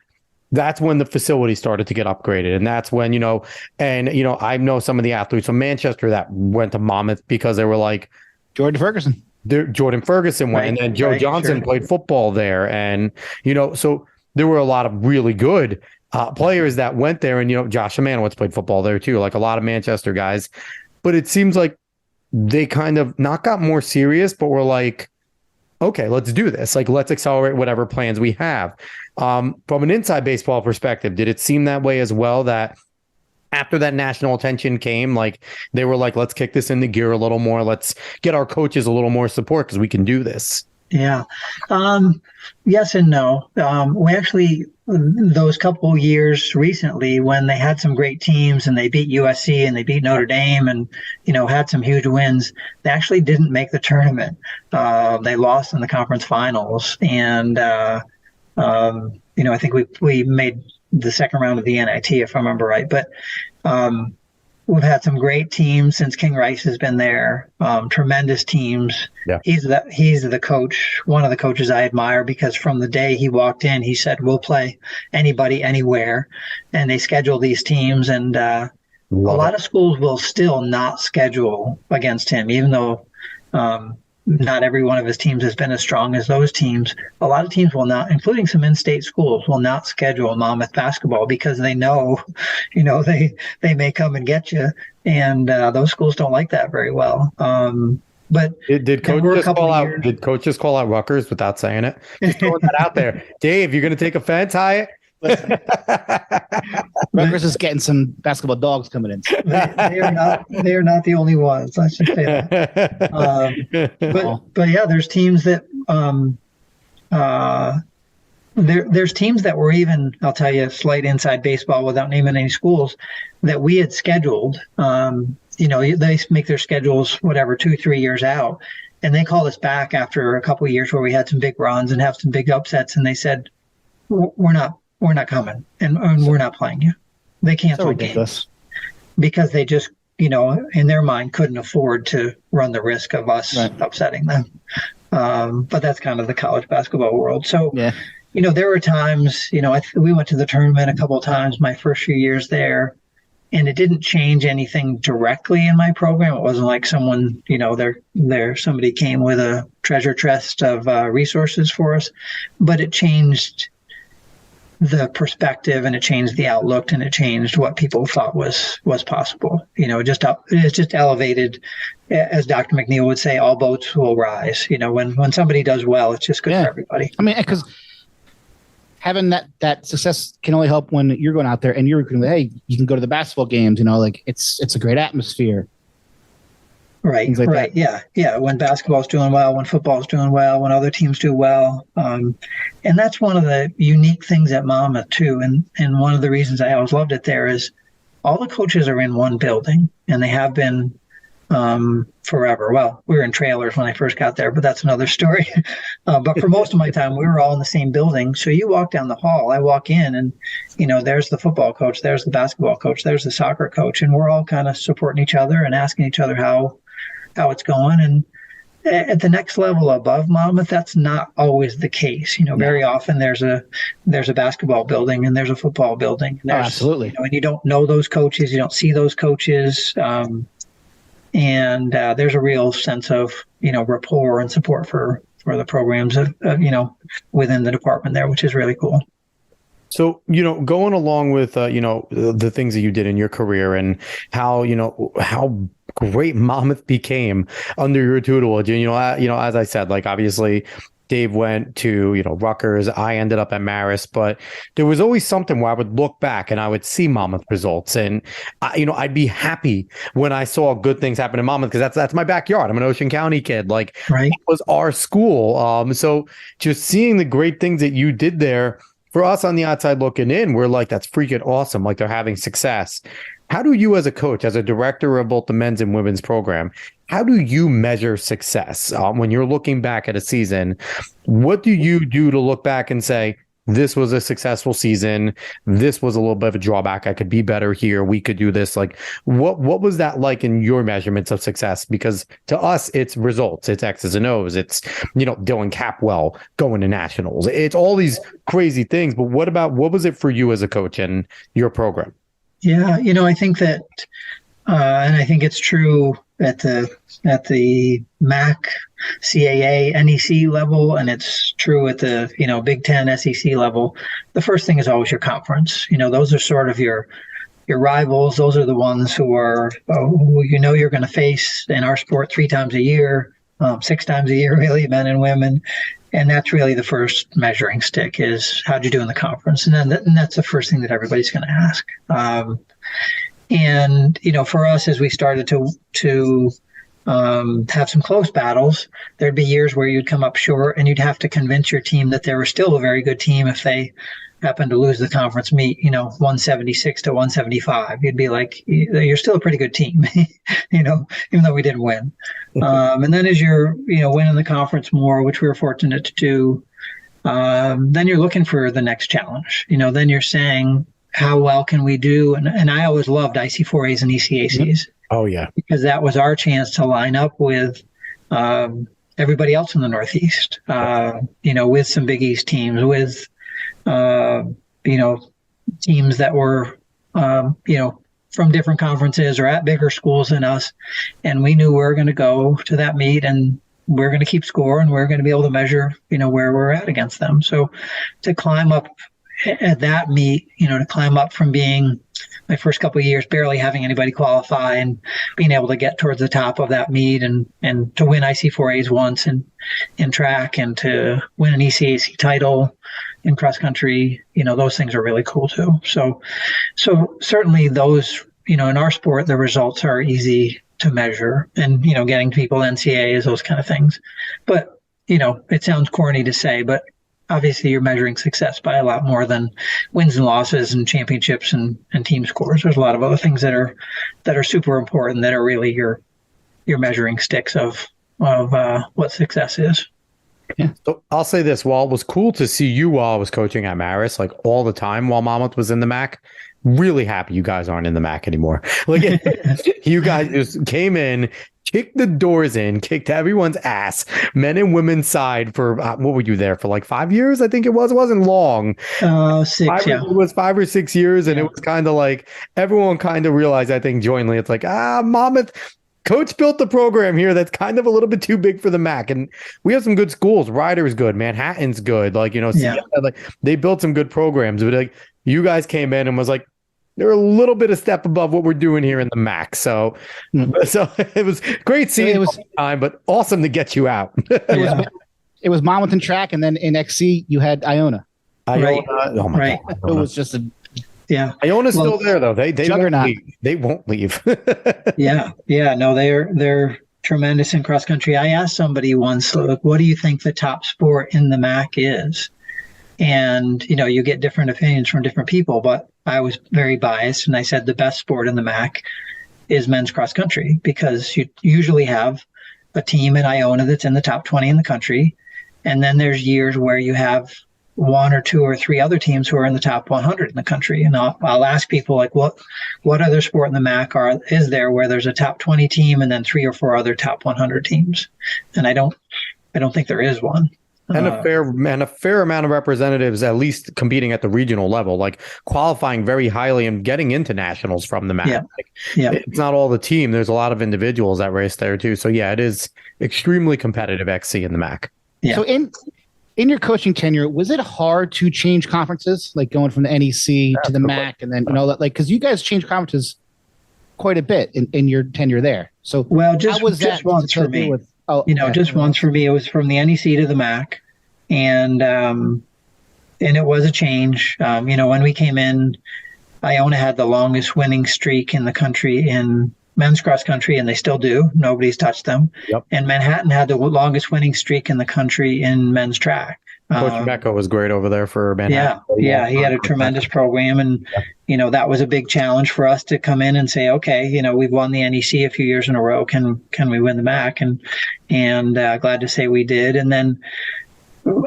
that's when the facility started to get upgraded. And that's when, I know some of the athletes from Manchester that went to Monmouth because they were like Jordan Ferguson went, right, and then Joe Johnson played football there. And, so there were a lot of really good players that went there. And, Josh Amanowitz played football there too, like a lot of Manchester guys. But it seems like they kind of not got more serious, but were like, okay, let's do this. Like, let's accelerate whatever plans we have. From an inside baseball perspective, did it seem that way as well, that after that national attention came, like they were like, let's kick this into gear a little more. Let's get our coaches a little more support because we can do this. Yeah. Yes and no. We actually, those couple years recently when they had some great teams and they beat USC and they beat Notre Dame and, had some huge wins, they actually didn't make the tournament. They lost in the conference finals. And, I think we made the second round of the NIT, if I remember right. But we've had some great teams since King Rice has been there. Tremendous teams. Yeah. He's the coach, one of the coaches I admire, because from the day he walked in, he said, we'll play anybody, anywhere. And they schedule these teams. And a lot of schools will still not schedule against him, even though not every one of his teams has been as strong as those teams. A lot of teams will not, including some in-state schools, will not schedule Monmouth basketball because they know, they may come and get you, and those schools don't like that very well. But did coaches call out Rutgers without saying it? Just throwing that out there. Dave, you're going to take offense, Hyatt? Rutgers is getting some basketball dogs coming in. They are not the only ones. I should say that. But yeah, there's teams that there's teams that were even, I'll tell you, slight inside baseball without naming any schools, that we had scheduled. They make their schedules 2-3 years out, and they called us back after a couple of years where we had some big runs and have some big upsets, and they said, we're not coming, and we're not playing you. They canceled games because they just, in their mind, couldn't afford to run the risk of us upsetting them. But that's kind of the college basketball world. So, there were times, we went to the tournament a couple of times my first few years there, and it didn't change anything directly in my program. It wasn't like someone, somebody came with a treasure chest of resources for us, but it changed the perspective, and it changed the outlook, and it changed what people thought was possible. It's just elevated, as Dr. McNeil would say, all boats will rise. When somebody does well, it's just good for everybody. I mean, because having that success can only help when you're going out there and you're recruiting. Hey, you can go to the basketball games. It's a great atmosphere. Right. That. Yeah. When basketball's doing well, when football's doing well, when other teams do well. And that's one of the unique things at Monmouth too. And one of the reasons I always loved it there is all the coaches are in one building, and they have been forever. Well, we were in trailers when I first got there, but that's another story. But for most of my time, we were all in the same building. So you walk down the hall, I walk in, and, there's the football coach, there's the basketball coach, there's the soccer coach, and we're all kind of supporting each other and asking each other how it's going. And at the next level above Monmouth, that's not always the case. Very often there's a basketball building and there's a football building. And absolutely. And you don't know those coaches, you don't see those coaches. And there's a real sense of, rapport and support for for the programs, within the department there, which is really cool. So, going along with, the things that you did in your career and how great Monmouth became under your tutelage. And, as I said, like, obviously Dave went to, Rutgers. I ended up at Marist, but there was always something where I would look back and I would see Monmouth results. And, I'd be happy when I saw good things happen in Monmouth because that's my backyard. I'm an Ocean County kid. Like, right. It was our school. So just seeing the great things that you did there, for us on the outside looking in, we're like, that's freaking awesome. Like, they're having success. How do you, as a coach, as a director of both the men's and women's program, how do you measure success when you're looking back at a season? What do you do to look back and say, this was a successful season. This was a little bit of a drawback. I could be better here. We could do this. Like, what was that like in your measurements of success? Because to us, it's results. It's X's and O's. It's, Dylan Capwell going to nationals. It's all these crazy things. But what was it for you as a coach and your program? Yeah, I think that, and I think it's true at the MAC, CAA, NEC level, and it's true at the Big Ten, SEC level. The first thing is always your conference. Those are sort of your rivals. Those are the ones who are who you're going to face in our sport 3 times a year, 6 times a year, really, men and women. And that's really the first measuring stick is how'd you do in the conference, and then that's the first thing that everybody's going to ask. And for us, as we started to have some close battles, there'd be years where you'd come up short, and you'd have to convince your team that they were still a very good team if they happened to lose the conference meet, 176 to 175. You'd be like, you're still a pretty good team, even though we didn't win. And then as you're, winning the conference more, which we were fortunate to do, then you're looking for the next challenge. Then you're saying, how well can we do? And I always loved IC4As and ECACs. Oh, yeah. Because that was our chance to line up with everybody else in the Northeast, with some Big East teams, with, teams that were, from different conferences or at bigger schools than us. And we knew we were going to go to that meet and we're going to keep score and we're going to be able to measure, where we're at against them. So to climb up at that meet, to climb up from being my first couple of years barely having anybody qualify and being able to get towards the top of that meet and to win IC4As once in track and to win an ECAC title in cross country, those things are really cool too. So certainly those, in our sport, the results are easy to measure and, getting people NCAAs, those kind of things. But, it sounds corny to say, but obviously you're measuring success by a lot more than wins and losses and championships and team scores. There's a lot of other things that are super important that are really your measuring sticks of what success is. Yeah. So I'll say this, while it was cool to see you while I was coaching at Marist, like all the time while Monmouth was in the MAC, really happy you guys aren't in the MAC anymore. Like you guys just came in, kicked the doors in, kicked everyone's ass, men and women's side for, what were you there for, like 5 years? I think it was. It wasn't long. 6, yeah. It was 5 or 6 years, and it was kind of like, everyone kind of realized, I think, jointly, it's like, Monmouth, coach built the program here that's kind of a little bit too big for the MAC. And we have some good schools. Ryder's good. Manhattan's good. Like, like they built some good programs. But like you guys came in and was like, they're a little bit a step above what we're doing here in the MAC. So it was great seeing it was time, but awesome to get you out. It was Monmouth and track, and then in XC you had Iona. Right. Oh my God. It was just Iona's still there though. They won't leave. Yeah. No, they're tremendous in cross country. I asked somebody once, look, what do you think the top sport in the MAC is? And, you get different opinions from different people, but I was very biased. And I said the best sport in the MAC is men's cross country, because you usually have a team in Iona that's in the top 20 in the country. And then there's years where you have 1 or 2 or 3 other teams who are in the top 100 in the country. And I'll ask people, like, what other sport in the MAC is there where there's a top 20 team and then 3 or 4 other top 100 teams? And I don't think there is one. And a fair amount of representatives, at least competing at the regional level, like qualifying very highly and getting into nationals from the MAC. It's not all the team. There's a lot of individuals that race there too. So it is extremely competitive XC in the MAC. Yeah. So in your coaching tenure, was it hard to change conferences, like going from the NEC to the MAC, and then that, like, because you guys changed conferences quite a bit in your tenure there. So well, how was just that once for me. Just once for me. It was from the NEC to the MAC, and it was a change. When we came in, Iona had the longest winning streak in the country in men's cross country, and they still do. Nobody's touched them. Yep. And Manhattan had the longest winning streak in the country in men's track. Coach Mecca was great over there for Manhattan. Yeah, he had a tremendous program, and that was a big challenge for us to come in and say, okay, we've won the NEC a few years in a row. Can we win the MAC? And glad to say we did. And then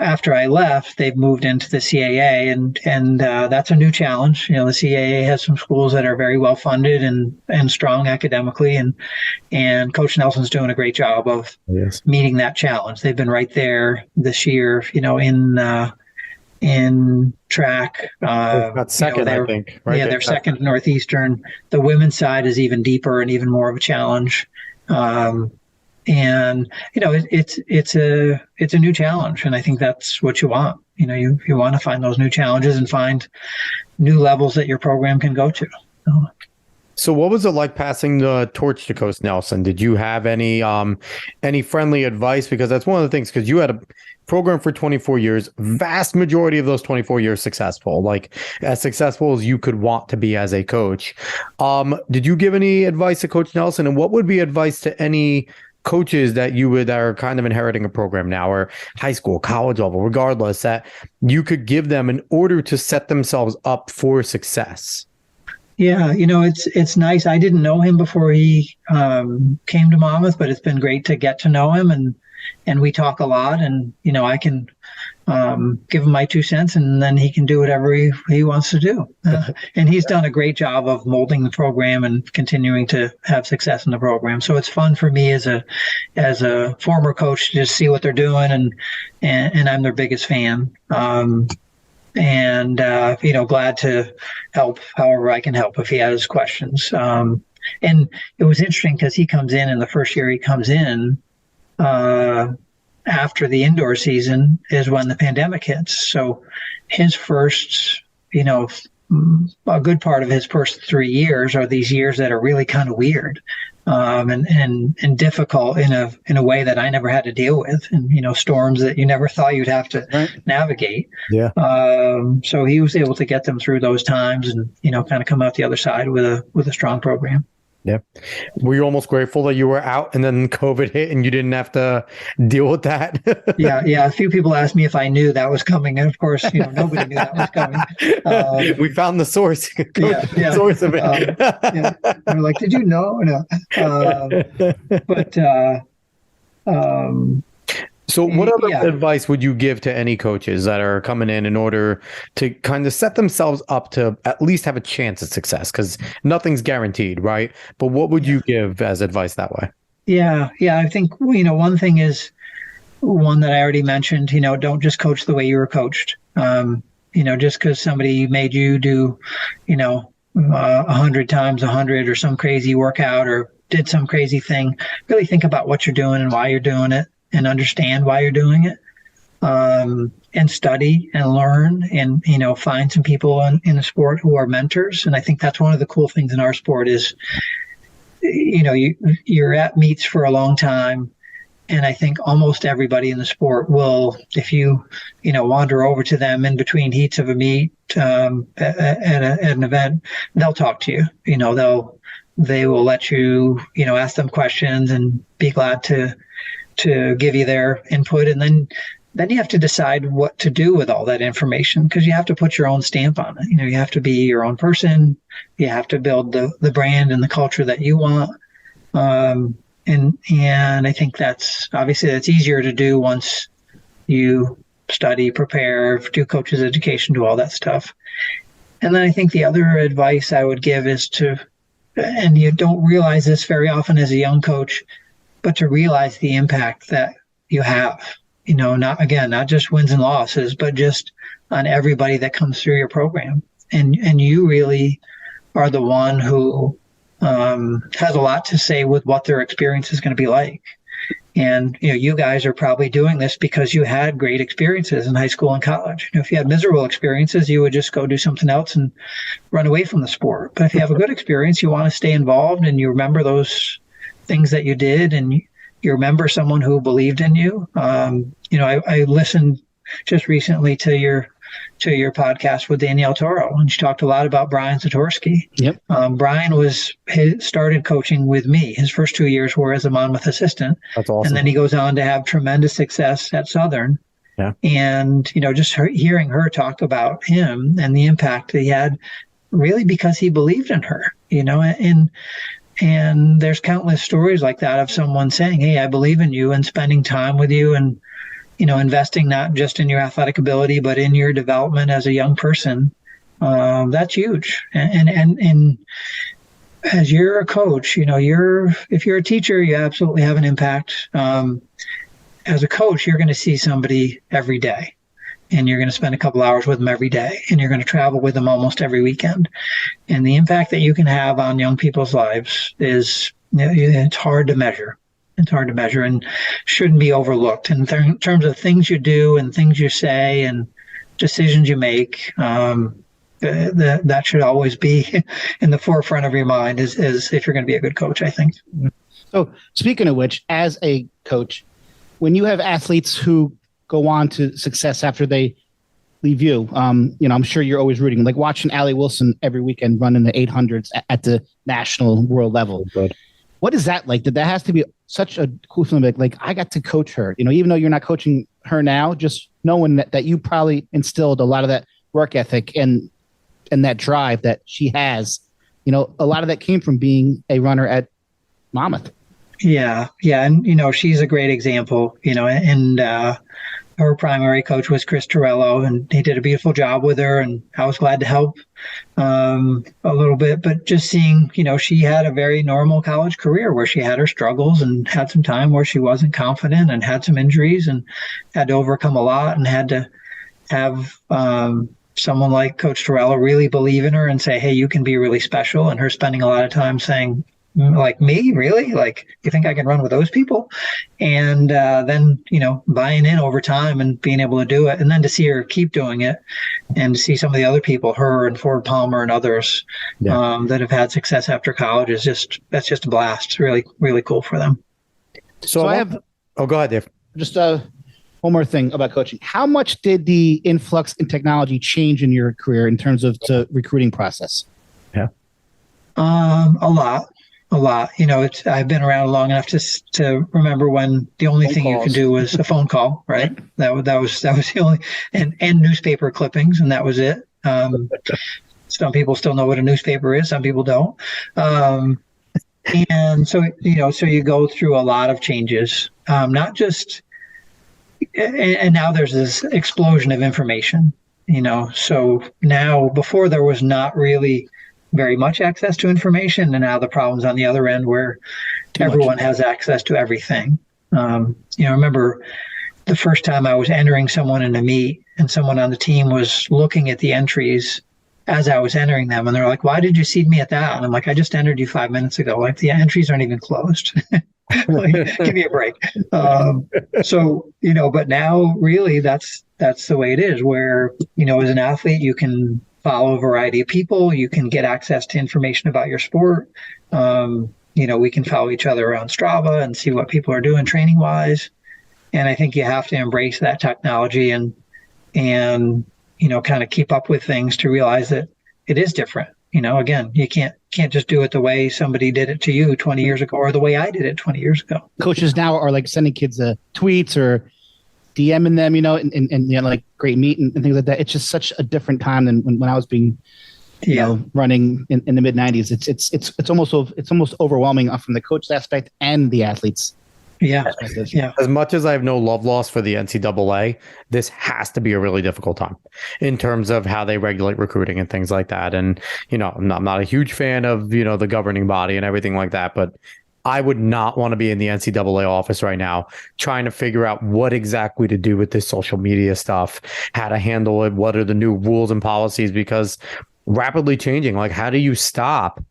after I left, they've moved into the CAA, and that's a new challenge. The CAA has some schools that are very well funded and strong academically, and Coach Nelson's doing a great job of meeting that challenge. They've been right there this year, in track. Got second, I think. Right? Yeah, they're second to Northeastern. The women's side is even deeper and even more of a challenge. And it's a new challenge, and I think that's what you want. You want to find those new challenges and find new levels that your program can go to. So what was it like passing the torch to Coach Nelson? Did you have any friendly advice? Because that's one of the things, because you had a program for 24 years, vast majority of those 24 years successful, like as successful as you could want to be as a coach. Did you give any advice to Coach Nelson? And what would be advice to any coaches that are kind of inheriting a program now, or high school, college level, regardless, that you could give them in order to set themselves up for success? Yeah, it's nice. I didn't know him before he came to Monmouth, but it's been great to get to know him, and we talk a lot, and I can give him my 2 cents, and then he can do whatever he wants to do. And he's done a great job of molding the program and continuing to have success in the program. So it's fun for me as a former coach to just see what they're doing, and I'm their biggest fan. Glad to help however I can help if he has questions. And it was interesting because he comes in, and the first year he comes in, after the indoor season is when the pandemic hits. So his first, a good part of his first 3 years are these years that are really kind of weird, and difficult in a way that I never had to deal with, and storms that you never thought you'd have to navigate. Yeah. So he was able to get them through those times, and kind of come out the other side with a strong program. Yeah. Were you almost grateful that you were out and then COVID hit and you didn't have to deal with that? Yeah. A few people asked me if I knew that was coming. And of course, nobody knew that was coming. We found the source. Source of it. They're like, did you know? No. So what other advice would you give to any coaches that are coming in order to kind of set themselves up to at least have a chance at success? Because nothing's guaranteed, right? But what would you give as advice that way? Yeah. I think, one thing is one that I already mentioned, don't just coach the way you were coached. Just because somebody made you do, 100 times 100 or some crazy workout or did some crazy thing, really think about what you're doing and why you're doing it, and understand why you're doing it, and study and learn, and find some people in the sport who are mentors. And I think that's one of the cool things in our sport is, you're at meets for a long time, and I think almost everybody in the sport will, if you wander over to them in between heats of a meet, at an event, they'll talk to you. They will let you ask them questions and be glad to give you their input. And then you have to decide what to do with all that information, because you have to put your own stamp on it. You have to be your own person. You have to build the brand and the culture that you want. And I think that's easier to do once you study, prepare, do coach's education, do all that stuff. And then I think the other advice I would give is and you don't realize this very often as a young coach, but to realize the impact that you have, not just wins and losses, but just on everybody that comes through your program. And you really are the one who has a lot to say with what their experience is going to be like. And, you guys are probably doing this because you had great experiences in high school and college. If you had miserable experiences, you would just go do something else and run away from the sport. But if you have a good experience, you want to stay involved and you remember those things that you did and you remember someone who believed in you. I listened just recently to your podcast with Danielle Toro, and she talked a lot about Brian Zatorsky. Yep. Brian started coaching with me. His first 2 years were as a Monmouth assistant. That's awesome. And then he goes on to have tremendous success at Southern. Yeah. And, just hearing her talk about him and the impact that he had, really because he believed in her, and there's countless stories like that of someone saying, hey, I believe in you, and spending time with you and, investing not just in your athletic ability, but in your development as a young person. That's huge. And as you're a coach, if you're a teacher, you absolutely have an impact. As a coach, you're going to see somebody every day, and you're going to spend a couple hours with them every day, and you're going to travel with them almost every weekend. And the impact that you can have on young people's lives is, it's hard to measure. It's hard to measure and shouldn't be overlooked. And in terms of things you do and things you say and decisions you make, that should always be in the forefront of your mind as if you're going to be a good coach, I think. So speaking of which, as a coach, when you have athletes who go on to success after they leave you, I'm sure you're always rooting, like watching Allie Wilson every weekend running the 800s at the national world level. Good. What is that like? That has to be such a cool feeling. Like I got to coach her, even though you're not coaching her now, just knowing that you probably instilled a lot of that work ethic and that drive that she has, a lot of that came from being a runner at Monmouth. Yeah. And, she's a great example, and her primary coach was Chris Torello, and he did a beautiful job with her, and I was glad to help a little bit. But just seeing, she had a very normal college career where she had her struggles and had some time where she wasn't confident and had some injuries and had to overcome a lot and had to have someone like Coach Torello really believe in her and say, hey, you can be really special. And her spending a lot of time saying, like, me, really? Like, you think I can run with those people? And then, buying in over time and being able to do it. And then to see her keep doing it and to see some of the other people, her and Ford Palmer and others that have had success after college that's just a blast. Really, really cool for them. So I have. Oh, go ahead, Dave. Just one more thing about coaching. How much did the influx in technology change in your career in terms of the recruiting process? Yeah. A lot. I've been around long enough to remember when the only thing you could do was a phone call, right? That was the only, and newspaper clippings, and that was it. Some people still know what a newspaper is. Some people don't. And so you go through a lot of changes, not just, and now there's this explosion of information, so now before there was not really very much access to information, and now the problem's on the other end where everyone has access to everything. I remember the first time I was entering someone in a meet and someone on the team was looking at the entries as I was entering them, and they're like, why did you seed me at that? And I'm like, I just entered you 5 minutes ago. Like, the entries aren't even closed. Like, give me a break. But now really that's the way it is, where, as an athlete, you can follow a variety of people. You can get access to information about your sport. We can follow each other around Strava and see what people are doing training wise. And I think you have to embrace that technology and kind of keep up with things to realize that it is different. Again, you can't just do it the way somebody did it to you 20 years ago or the way I did it 20 years ago. Coaches now are like sending kids tweets or DMing them, and like great meet and things like that. It's just such a different time than when I was being, running in the mid 90s. It's almost overwhelming from the coach aspect and the athletes. Yeah. As much as I have no love lost for the NCAA, this has to be a really difficult time in terms of how they regulate recruiting and things like that. And, I'm not a huge fan of, the governing body and everything like that, but I would not want to be in the NCAA office right now trying to figure out what exactly to do with this social media stuff, how to handle it, what are the new rules and policies, because rapidly changing. Like, how do you stop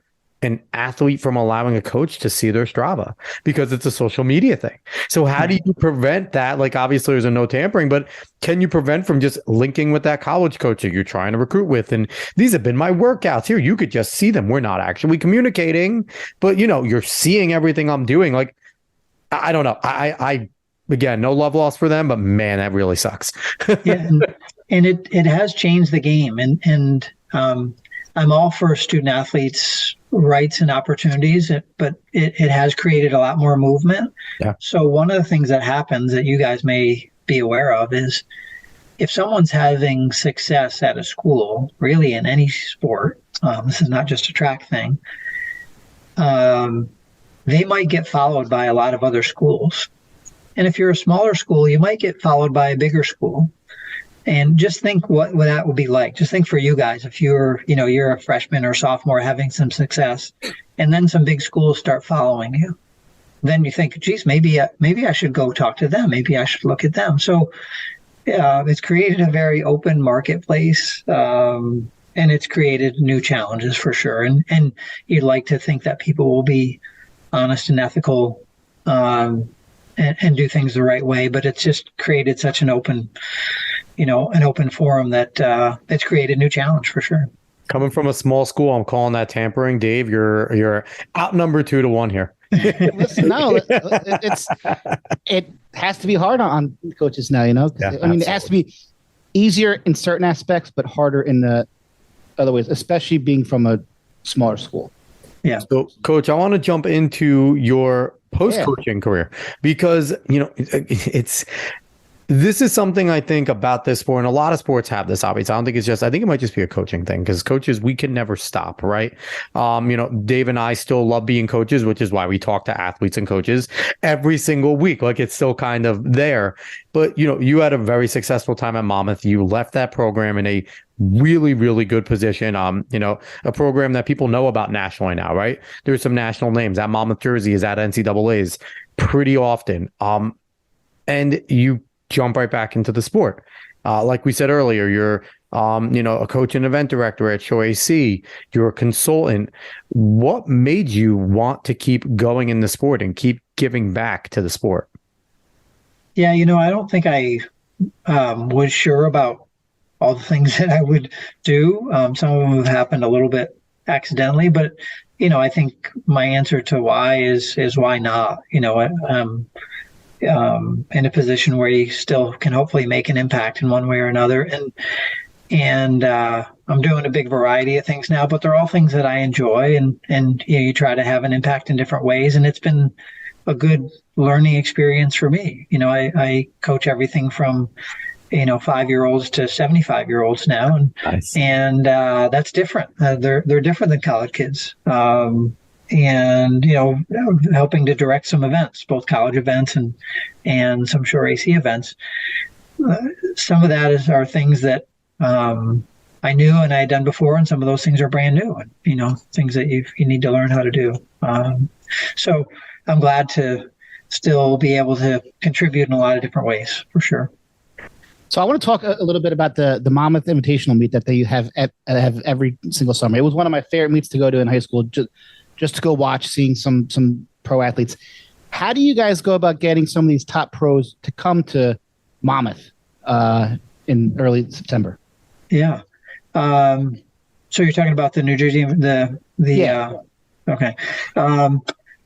an athlete from allowing a coach to see their Strava because it's a social media thing. So how do you prevent that? Like, obviously there's a no tampering, but can you prevent from just linking with that college coach that you're trying to recruit with? And these have been my workouts here. You could just see them. We're not actually communicating, but you're seeing everything I'm doing. Like, I don't know. I again, no love lost for them, but man, that really sucks. Yeah, and it has changed the game, and I'm all for student athletes' rights and opportunities, but it has created a lot more movement. Yeah. So one of the things that happens that you guys may be aware of is if someone's having success at a school, really in any sport, this is not just a track thing, they might get followed by a lot of other schools. And if you're a smaller school, you might get followed by a bigger school. And just think what that would be like. Just think for you guys, if you're a freshman or sophomore having some success, and then some big schools start following you. Then you think, geez, maybe I should go talk to them. Maybe I should look at them. So it's created a very open marketplace, and it's created new challenges for sure. And you'd like to think that people will be honest and ethical, and do things the right way. But it's just created such an open forum that it's created a new challenge for sure. Coming from a small school, I'm calling that tampering. Dave, you're outnumbered 2-1 here. Listen, no, it has to be hard on coaches now, Yeah, I mean, it has to be easier in certain aspects, but harder in the other ways, especially being from a smaller school. Yeah. So, Coach, I want to jump into your post-coaching career because, this is something I think about this sport, and a lot of sports have this, obviously. I think it might just be a coaching thing because coaches, we can never stop, right? Dave and I still love being coaches, which is why we talk to athletes and coaches every single week. Like, it's still kind of there. But, you had a very successful time at Monmouth. You left that program in a really, really good position. A program that people know about nationally now, right? There's some national names. That Monmouth jersey is at NCAAs pretty often. And you jump right back into the sport. Like we said earlier, you're, a coach and event director at Show AC. You're a consultant. What made you want to keep going in the sport and keep giving back to the sport? Yeah, I don't think I was sure about all the things that I would do. Some of them have happened a little bit accidentally, but I think my answer to why is why not? In a position where you still can hopefully make an impact in one way or another. And I'm doing a big variety of things now, but they're all things that I enjoy, and you try to have an impact in different ways. And it's been a good learning experience for me. I coach everything from 5-year-olds to 75-year-olds now, and nice. And that's different. They're different than college kids. And helping to direct some events, both college events and some Shore AC events. Some of that are things that I knew and I had done before, and some of those things are brand new, and things that you need to learn how to do. So I'm glad to still be able to contribute in a lot of different ways, for sure. So I want to talk a little bit about the Monmouth Invitational meet that they have every single summer. It was one of my favorite meets to go to in high school. Just to go watch, seeing some pro athletes. How do you guys go about getting some of these top pros to come to Monmouth in early September? Yeah. So you're talking about the New Jersey, yeah. Okay.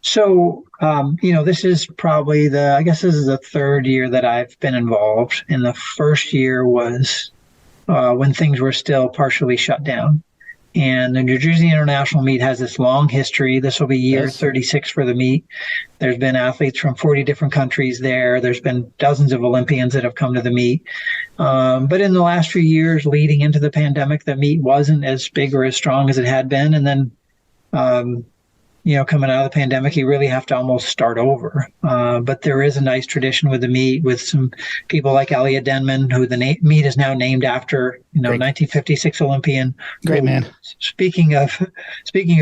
This is probably this is the third year that I've been involved. And the first year was when things were still partially shut down. And the New Jersey International Meet has this long history. This will be year 36 for the meet. There's been athletes from 40 different countries there. There's been dozens of Olympians that have come to the meet. But in the last few years leading into the pandemic, the meet wasn't as big or as strong as it had been. And then, coming out of the pandemic, you really have to almost start over. But there is a nice tradition with the meet with some people like Elliot Denman, who the meet is now named after, 1956 Olympian. Great man. Speaking of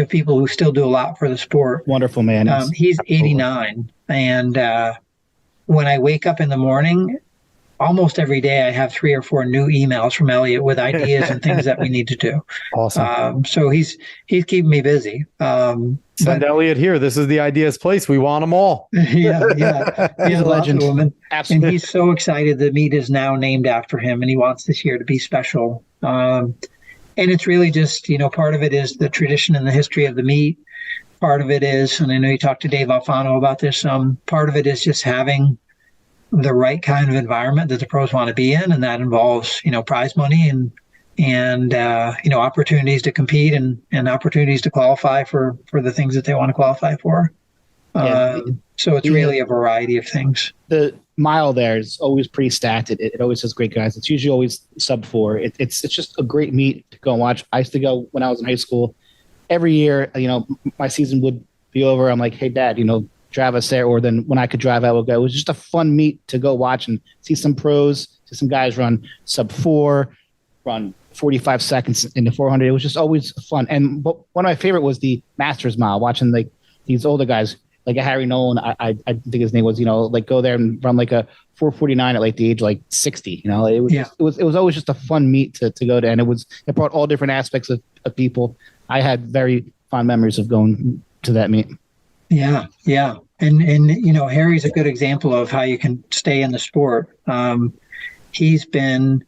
people who still do a lot for the sport. Wonderful man. He's 89. And when I wake up in the morning, almost every day I have 3 or 4 new emails from Elliot with ideas and things that we need to do. Awesome. So he's keeping me busy. Send Elliot here. This is the ideas place. We want them all. Yeah. He's a legend. And he's so excited. The meet is now named after him, and he wants this year to be special. And it's really just, part of it is the tradition and the history of the meet. Part of it is, and I know you talked to Dave Alfano about this, part of it is just having the right kind of environment that the pros want to be in, and that involves, prize money and opportunities to compete and opportunities to qualify for the things that they want to qualify for. So it's really a variety of things. The mile there is always pretty stacked. It always has great guys. It's usually always sub 4. It's just a great meet to go and watch. I used to go when I was in high school. Every year, my season would be over. I'm like, hey, Dad, drive us there. Or then when I could drive, I would go. It was just a fun meet to go watch and see some pros, see some guys run sub 4, run 45 seconds in the 400. It was just always fun. And one of my favorite was the Masters Mile, watching these older guys, like a Harry Nolan. I think his name was, go there and run like a 449 at the age 60. It was always just a fun meet to go to, and it brought all different aspects of people. I had very fond memories of going to that meet. Yeah. And Harry's a good example of how you can stay in the sport. He's been,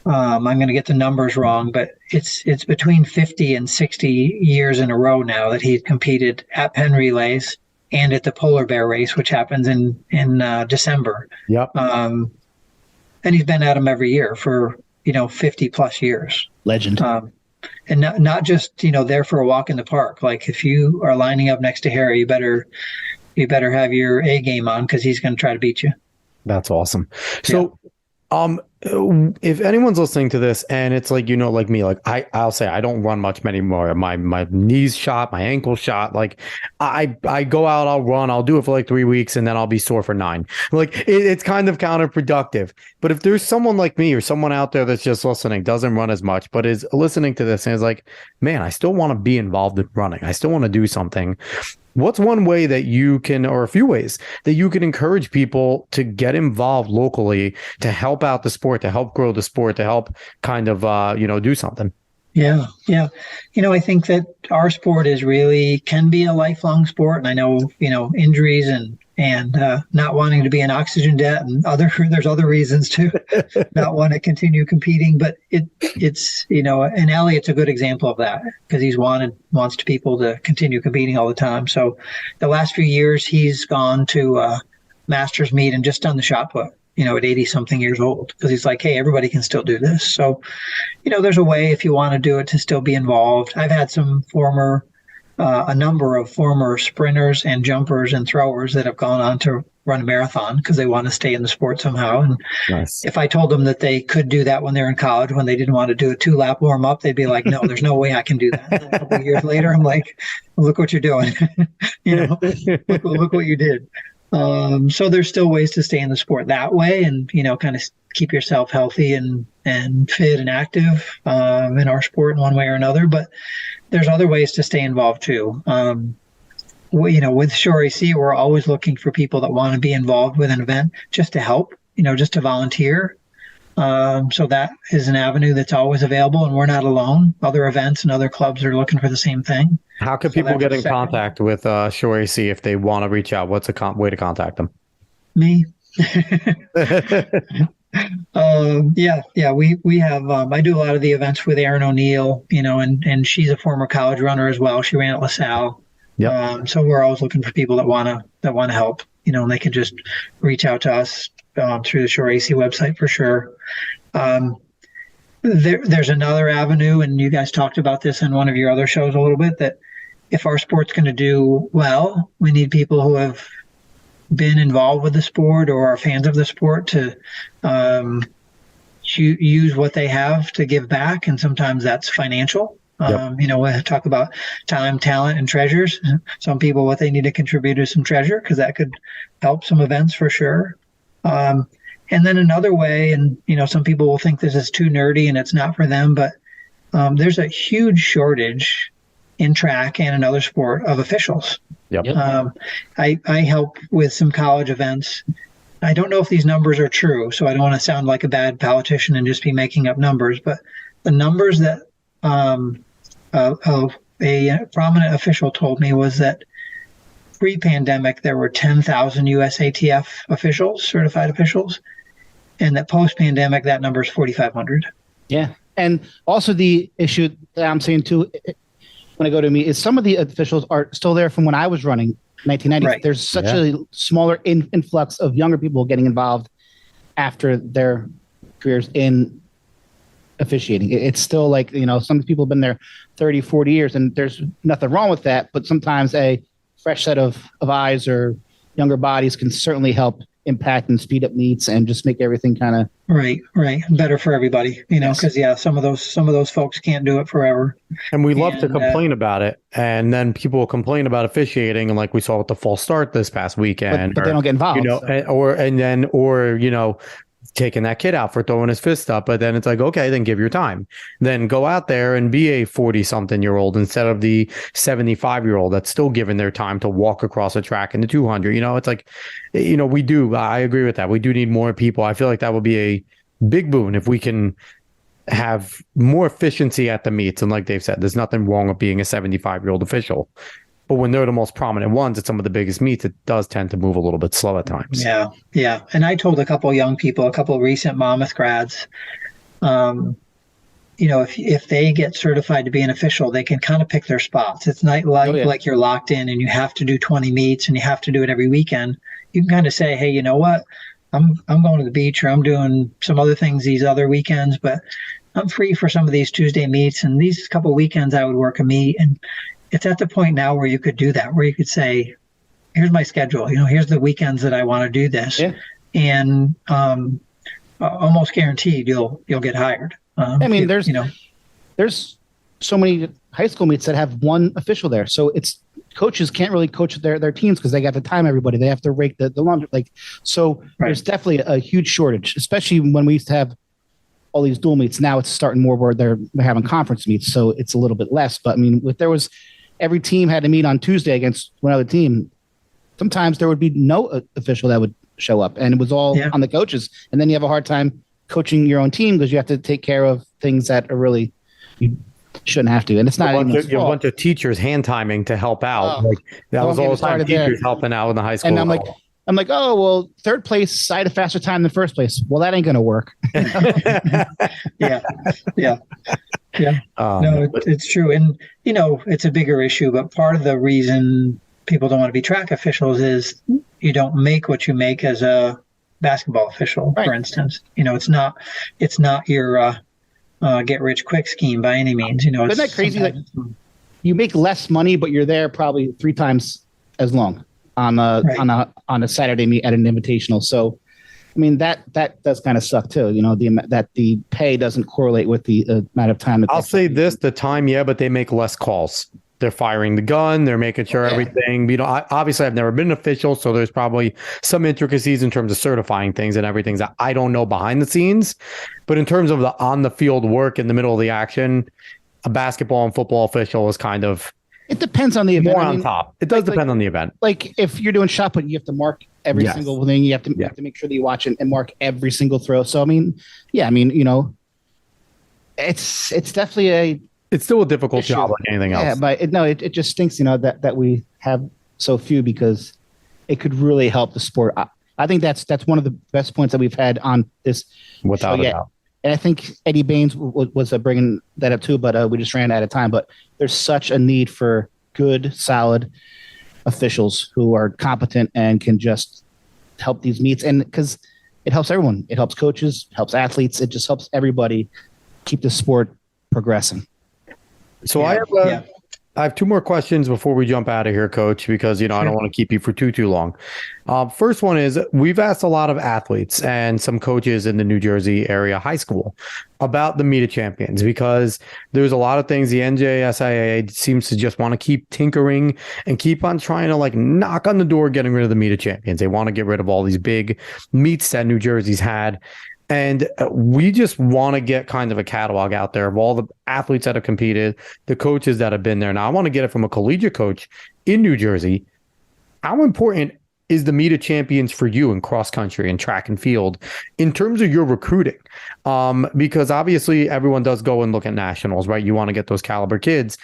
I'm going to get the numbers wrong, but it's between 50 and 60 years in a row now that he's competed at Penn Relays and at the Polar Bear Race, which happens in December. Yep. And he's been at them every year for 50 plus years. Legend. And not just there for a walk in the park. Like if you are lining up next to Harry, you better have your A game on, because he's going to try to beat you. That's awesome. So, if anyone's listening to this and it's like me, I'll say I don't run much anymore. My knees shot, my ankle shot. I go out, I'll run, I'll do it for 3 weeks, and then I'll be sore for 9. It's kind of counterproductive. But if there's someone like me or someone out there that's just listening, doesn't run as much, but is listening to this and is like, man, I still want to be involved in running. I still want to do something. What's one way that you can, or a few ways that you can encourage people to get involved locally, to help out the sport, to help grow the sport, to help kind of, do something? Yeah. I think that our sport can be a lifelong sport. And I know, injuries and not wanting to be in oxygen debt and there's other reasons to not want to continue competing. But it's and Elliot's a good example of that, because he's wants people to continue competing all the time. So the last few years he's gone to Masters meet and just done the shot put, at 80 something years old, because he's like, hey, everybody can still do this. So, there's a way, if you want to do it, to still be involved. I've had a number of former sprinters and jumpers and throwers that have gone on to run a marathon because they want to stay in the sport somehow. And nice. If I told them that they could do that when they're in college, when they didn't want to do a 2-lap warm up, they'd be like, no, there's no way I can do that. And a couple of years later, I'm like, well, look what you're doing. Look what you did. So there's still ways to stay in the sport that way, and kind of keep yourself healthy and fit and active in our sport in one way or another. But there's other ways to stay involved too. With Shore AC, we're always looking for people that want to be involved with an event, just to help, just to volunteer. So that is an avenue that's always available, and we're not alone. Other events and other clubs are looking for the same thing. How can people get in contact with Shore AC if they want to reach out? What's a way to contact them? Me. We have, I do a lot of the events with Erin O'Neill, and she's a former college runner as well. She ran at LaSalle. Yeah. So we're always looking for people that want to help, and they can just reach out to us through the Shore AC website for sure. There's another avenue, and you guys talked about this in one of your other shows a little bit, that if our sport's going to do well, we need people who have been involved with the sport or are fans of the sport to use what they have to give back. And sometimes that's financial. Yep. We talk about time, talent, and treasures. Some people, what they need to contribute is some treasure, because that could help some events for sure. And then another way, and some people will think this is too nerdy and it's not for them, but there's a huge shortage in track and another sport of officials. Yep. I help with some college events, I don't know if these numbers are true, so I don't want to sound like a bad politician and just be making up numbers, but the numbers that a prominent official told me was that pre-pandemic there were 10,000 USATF officials, certified officials, and that post-pandemic that number is 4,500. Yeah. And also the issue that I'm saying too, when I go to meet, is some of the officials are still there from when I was running 1990s. Right. There's such a smaller influx of younger people getting involved after their careers in officiating. It's still like, some people have been there 30, 40 years, and there's nothing wrong with that. But sometimes a fresh set of eyes or younger bodies can certainly help impact and speed up meets and just make everything kind of right better for everybody, because some of those folks can't do it forever, and we love to complain about it, and then people will complain about officiating, and like we saw with the false start this past weekend, but they don't get involved, or taking that kid out for throwing his fist up. But then it's like, okay, then give your time, then go out there and be a 40-something-year-old instead of the 75-year-old that's still giving their time to walk across a track in the 200. It's like, I agree with that. We do need more people. I feel like that would be a big boon if we can have more efficiency at the meets. And like Dave said, there's nothing wrong with being a 75-year-old official. But when they're the most prominent ones at some of the biggest meets, it does tend to move a little bit slow at times. Yeah. And I told a couple of young people, a couple of recent Monmouth grads, if they get certified to be an official, they can kind of pick their spots. It's not like you're locked in and you have to do 20 meets and you have to do it every weekend. You can kind of say, hey, you know what? I'm going to the beach, or I'm doing some other things these other weekends, but I'm free for some of these Tuesday meets, and these couple of weekends I would work a meet. And it's at the point now where you could do that, where you could say, here's my schedule, here's the weekends that I want to do this. Yeah. And almost guaranteed you'll get hired. There's so many high school meets that have one official there. So it's coaches can't really coach their teams because they got to time everybody. They have to rake the laundry. There's definitely a huge shortage, especially when we used to have all these dual meets. Now it's starting more where they're having conference meets. So it's a little bit less. But if there was every team had to meet on Tuesday against one other team, sometimes there would be no official that would show up, and it was all on the coaches. And then you have a hard time coaching your own team because you have to take care of things that are really you shouldn't have to. And it's not a bunch of teachers hand timing to help out. That was all the time teachers helping out in the high school. And I'm like, oh, well, third place, I had a faster time than first place. Well, that ain't going to work. Yeah. No, it's true. And, it's a bigger issue, but part of the reason people don't want to be track officials is you don't make what you make as a basketball official, for instance. It's not your get rich quick scheme by any means. Isn't that crazy? Like, you make less money, but you're there probably 3 times as long on a Saturday meet at an invitational. So, that does kind of suck too. That the pay doesn't correlate with the amount of time. I'll say this: the time, but they make less calls. They're firing the gun. They're making sure everything. Obviously, I've never been an official, so there's probably some intricacies in terms of certifying things and everything that I don't know behind the scenes. But in terms of the on the field work in the middle of the action, a basketball and football official is kind of. It depends on the event. More on top. It does depend on the event. Like if you're doing shot put, you have to mark every single thing. You have to make sure that you watch it and mark every single throw. So it's definitely it's still a difficult job like anything else. Yeah, but it just stinks, that we have so few, because it could really help the sport. I think that's one of the best points that we've had on this without a doubt. And I think Eddie Baines was bringing that up too, but we just ran out of time. But there's such a need for good, solid officials who are competent and can just help these meets. And because it helps everyone. It helps coaches, helps athletes. It just helps everybody keep the sport progressing. So I have 2 more questions before we jump out of here, Coach, because, I don't want to keep you for too long. First one is, we've asked a lot of athletes and some coaches in the New Jersey area high school about the Meet of Champions, because there's a lot of things the NJSIA seems to just want to keep tinkering and keep on trying to knock on the door, getting rid of the Meet of Champions. They want to get rid of all these big meets that New Jersey's had. And we just want to get kind of a catalog out there of all the athletes that have competed, the coaches that have been there. Now, I want to get it from a collegiate coach in New Jersey. How important is the meet of champions for you in cross country and track and field in terms of your recruiting? Because obviously everyone does go and look at nationals, right? You want to get those caliber kids.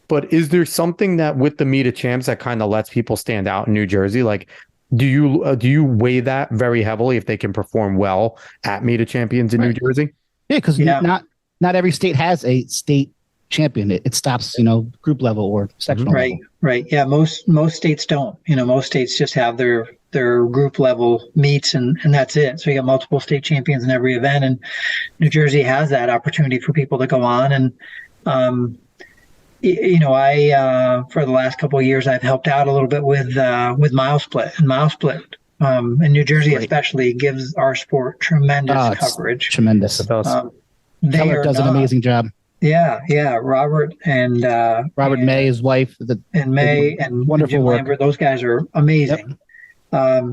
But is there something that with the meet of champs that kind of lets people stand out in New Jersey? Like, do you weigh that very heavily if they can perform well at meet of champions in New Jersey? Yeah, because not every state has a state champion. It stops, group level or sectional level. Right. Yeah, most states don't. Most states just have their group level meets and that's it. So you got multiple state champions in every event, and New Jersey has that opportunity for people to go on. And I for the last couple of years I've helped out a little bit with mile split, and mile split in New Jersey especially gives our sport tremendous coverage. Tremendous. Keller does an amazing job. Yeah. Robert and Robert May, his wife, May and wonderful Jim work. Lambert, those guys are amazing. Yep.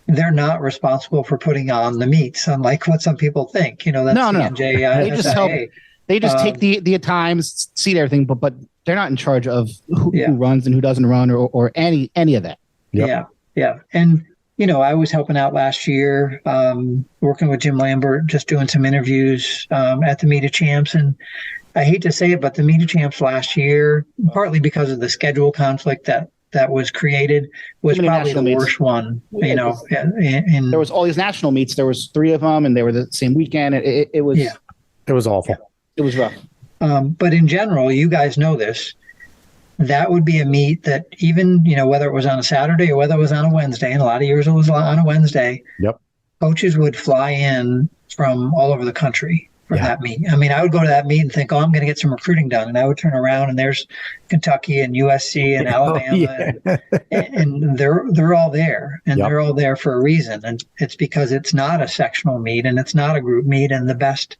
They're not responsible for putting on the meets, unlike what some people think. That's no. They just help. They just take the times, seat everything, but they're not in charge of who runs and who doesn't run or any of that. Yep. Yeah. And I was helping out last year, working with Jim Lambert, just doing some interviews at the Meet of Champs. And I hate to say it, but the Meet of Champs last year, partly because of the schedule conflict that was created, was probably the worst one. There was all these national meets. There was 3 of them, and they were the same weekend. It was it was awful. Yeah. It was rough. But in general, you guys know this. That would be a meet that even, whether it was on a Saturday or whether it was on a Wednesday, and a lot of years it was on a Wednesday, coaches would fly in from all over the country for that meet. I mean, I would go to that meet and think, I'm going to get some recruiting done. And I would turn around and there's Kentucky and USC and Alabama. And they're all there. And they're all there for a reason. And it's because it's not a sectional meet and it's not a group meet. And the best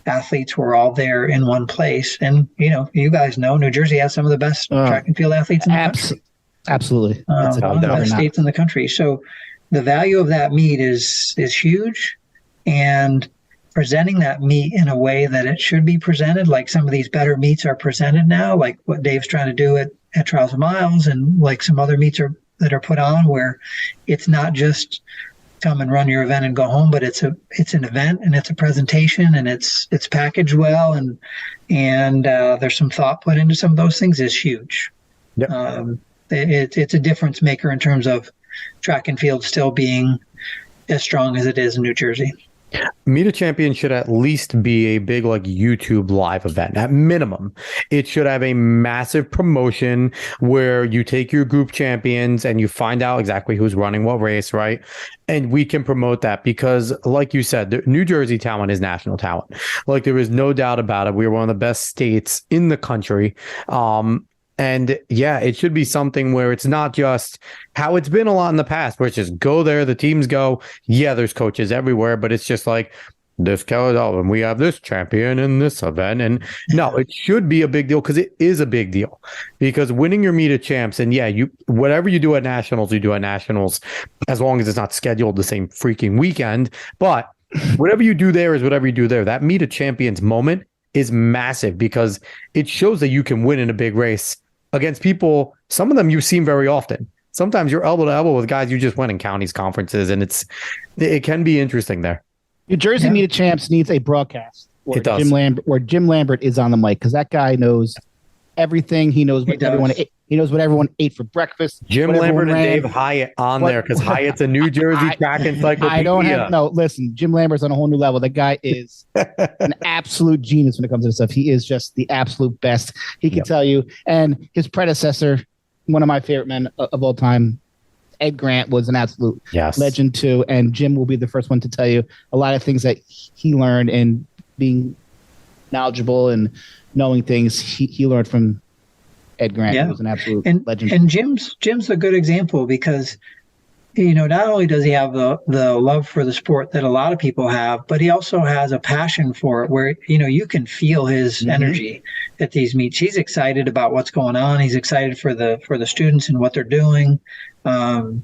athletes were all there in one place. And, you guys know New Jersey has some of the best track and field athletes in the country. Absolutely. One of the best states in the country. So the value of that meet is huge. And presenting that meet in a way that it should be presented, like some of these better meets are presented now, like what Dave's trying to do at Trials of Miles, and like some other meets that are put on where it's not just come and run your event and go home, but it's an event and it's a presentation and it's packaged well and there's some thought put into some of those things is huge. Yep. It's a difference maker in terms of track and field still being as strong as it is in New Jersey. Meet a Champion should at least be a big YouTube live event. At minimum, it should have a massive promotion where you take your group champions and you find out exactly who's running what race, right? And we can promote that because, like you said, the New Jersey talent is national talent. Like, there is no doubt about it. We are one of the best states in the country. And it should be something where it's not just how it's been a lot in the past, where it's just go there, the teams go. Yeah, there's coaches everywhere, but it's just like this and we have this champion in this event. And no, it should be a big deal because it is a big deal. Because winning your meet of champs, and whatever you do at nationals, you do at nationals, as long as it's not scheduled the same freaking weekend. But whatever you do there is whatever you do there. That meet of champions moment is massive because it shows that you can win in a big race against people. Some of them you've seen very often. Sometimes you're elbow to elbow with guys you just went in counties, conferences, and it can be interesting there. New Jersey Meet of Champs needs a broadcast it does. where Jim Lambert is on the mic, because that guy knows everything. He knows what everyone ate. He knows what everyone ate for breakfast. Jim Lambert and Dave Hyatt on there, because Hyatt's a New Jersey track encyclopedia. Listen, Jim Lambert's on a whole new level. The guy is an absolute genius when it comes to this stuff. He is just the absolute best. He can tell you. And his predecessor, one of my favorite men of all time, Ed Grant, was an absolute legend too. And Jim will be the first one to tell you a lot of things that he learned, and being knowledgeable and knowing things he learned from Ed Grant. He was an absolute legend. And Jim's a good example because, not only does he have the love for the sport that a lot of people have, but he also has a passion for it where, you can feel his energy at these meets. He's excited about what's going on. He's excited for the students and what they're doing. And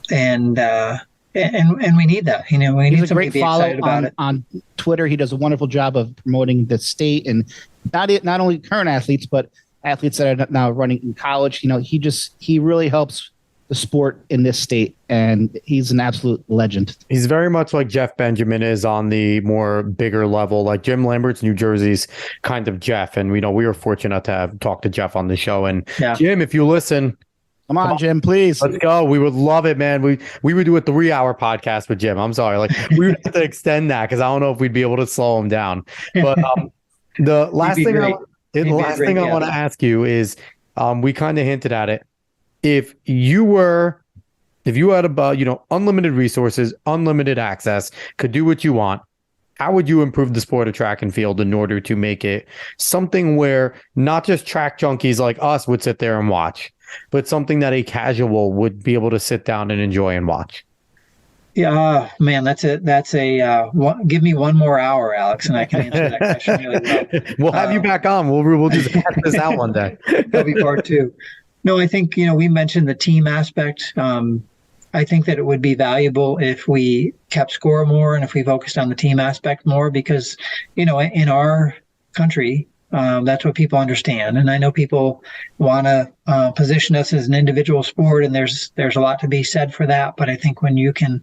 we need that. We need somebody to be excited about it. On Twitter, he does a wonderful job of promoting the state, and not only current athletes, but athletes that are now running in college. He really helps the sport in this state, and he's an absolute legend. He's very much like Jeff Benjamin is on the more bigger level. Like Jim Lambert's New Jersey's kind of Jeff. And, we were fortunate to have talked to Jeff on the show. And Jim, if you listen, come on, Jim, please. Let's go. We would love it, man. We would do a 3-hour podcast with Jim. I'm sorry. Like we would have to extend that because I don't know if we'd be able to slow him down. But the last thing I want to ask you is, we kind of hinted at it. If you had about, unlimited resources, unlimited access, could do what you want, how would you improve the sport of track and field in order to make it something where not just track junkies like us would sit there and watch, but something that a casual would be able to sit down and enjoy and watch? Yeah, man, that's give me one more hour, Alex, and I can answer that question really well. We'll have you back on. We'll just hash this out one day. That'll be part 2. No, I think, we mentioned the team aspect. I think that it would be valuable if we kept score more and if we focused on the team aspect more because, in our country, that's what people understand. And I know people want to position us as an individual sport, and there's a lot to be said for that. But I think when you can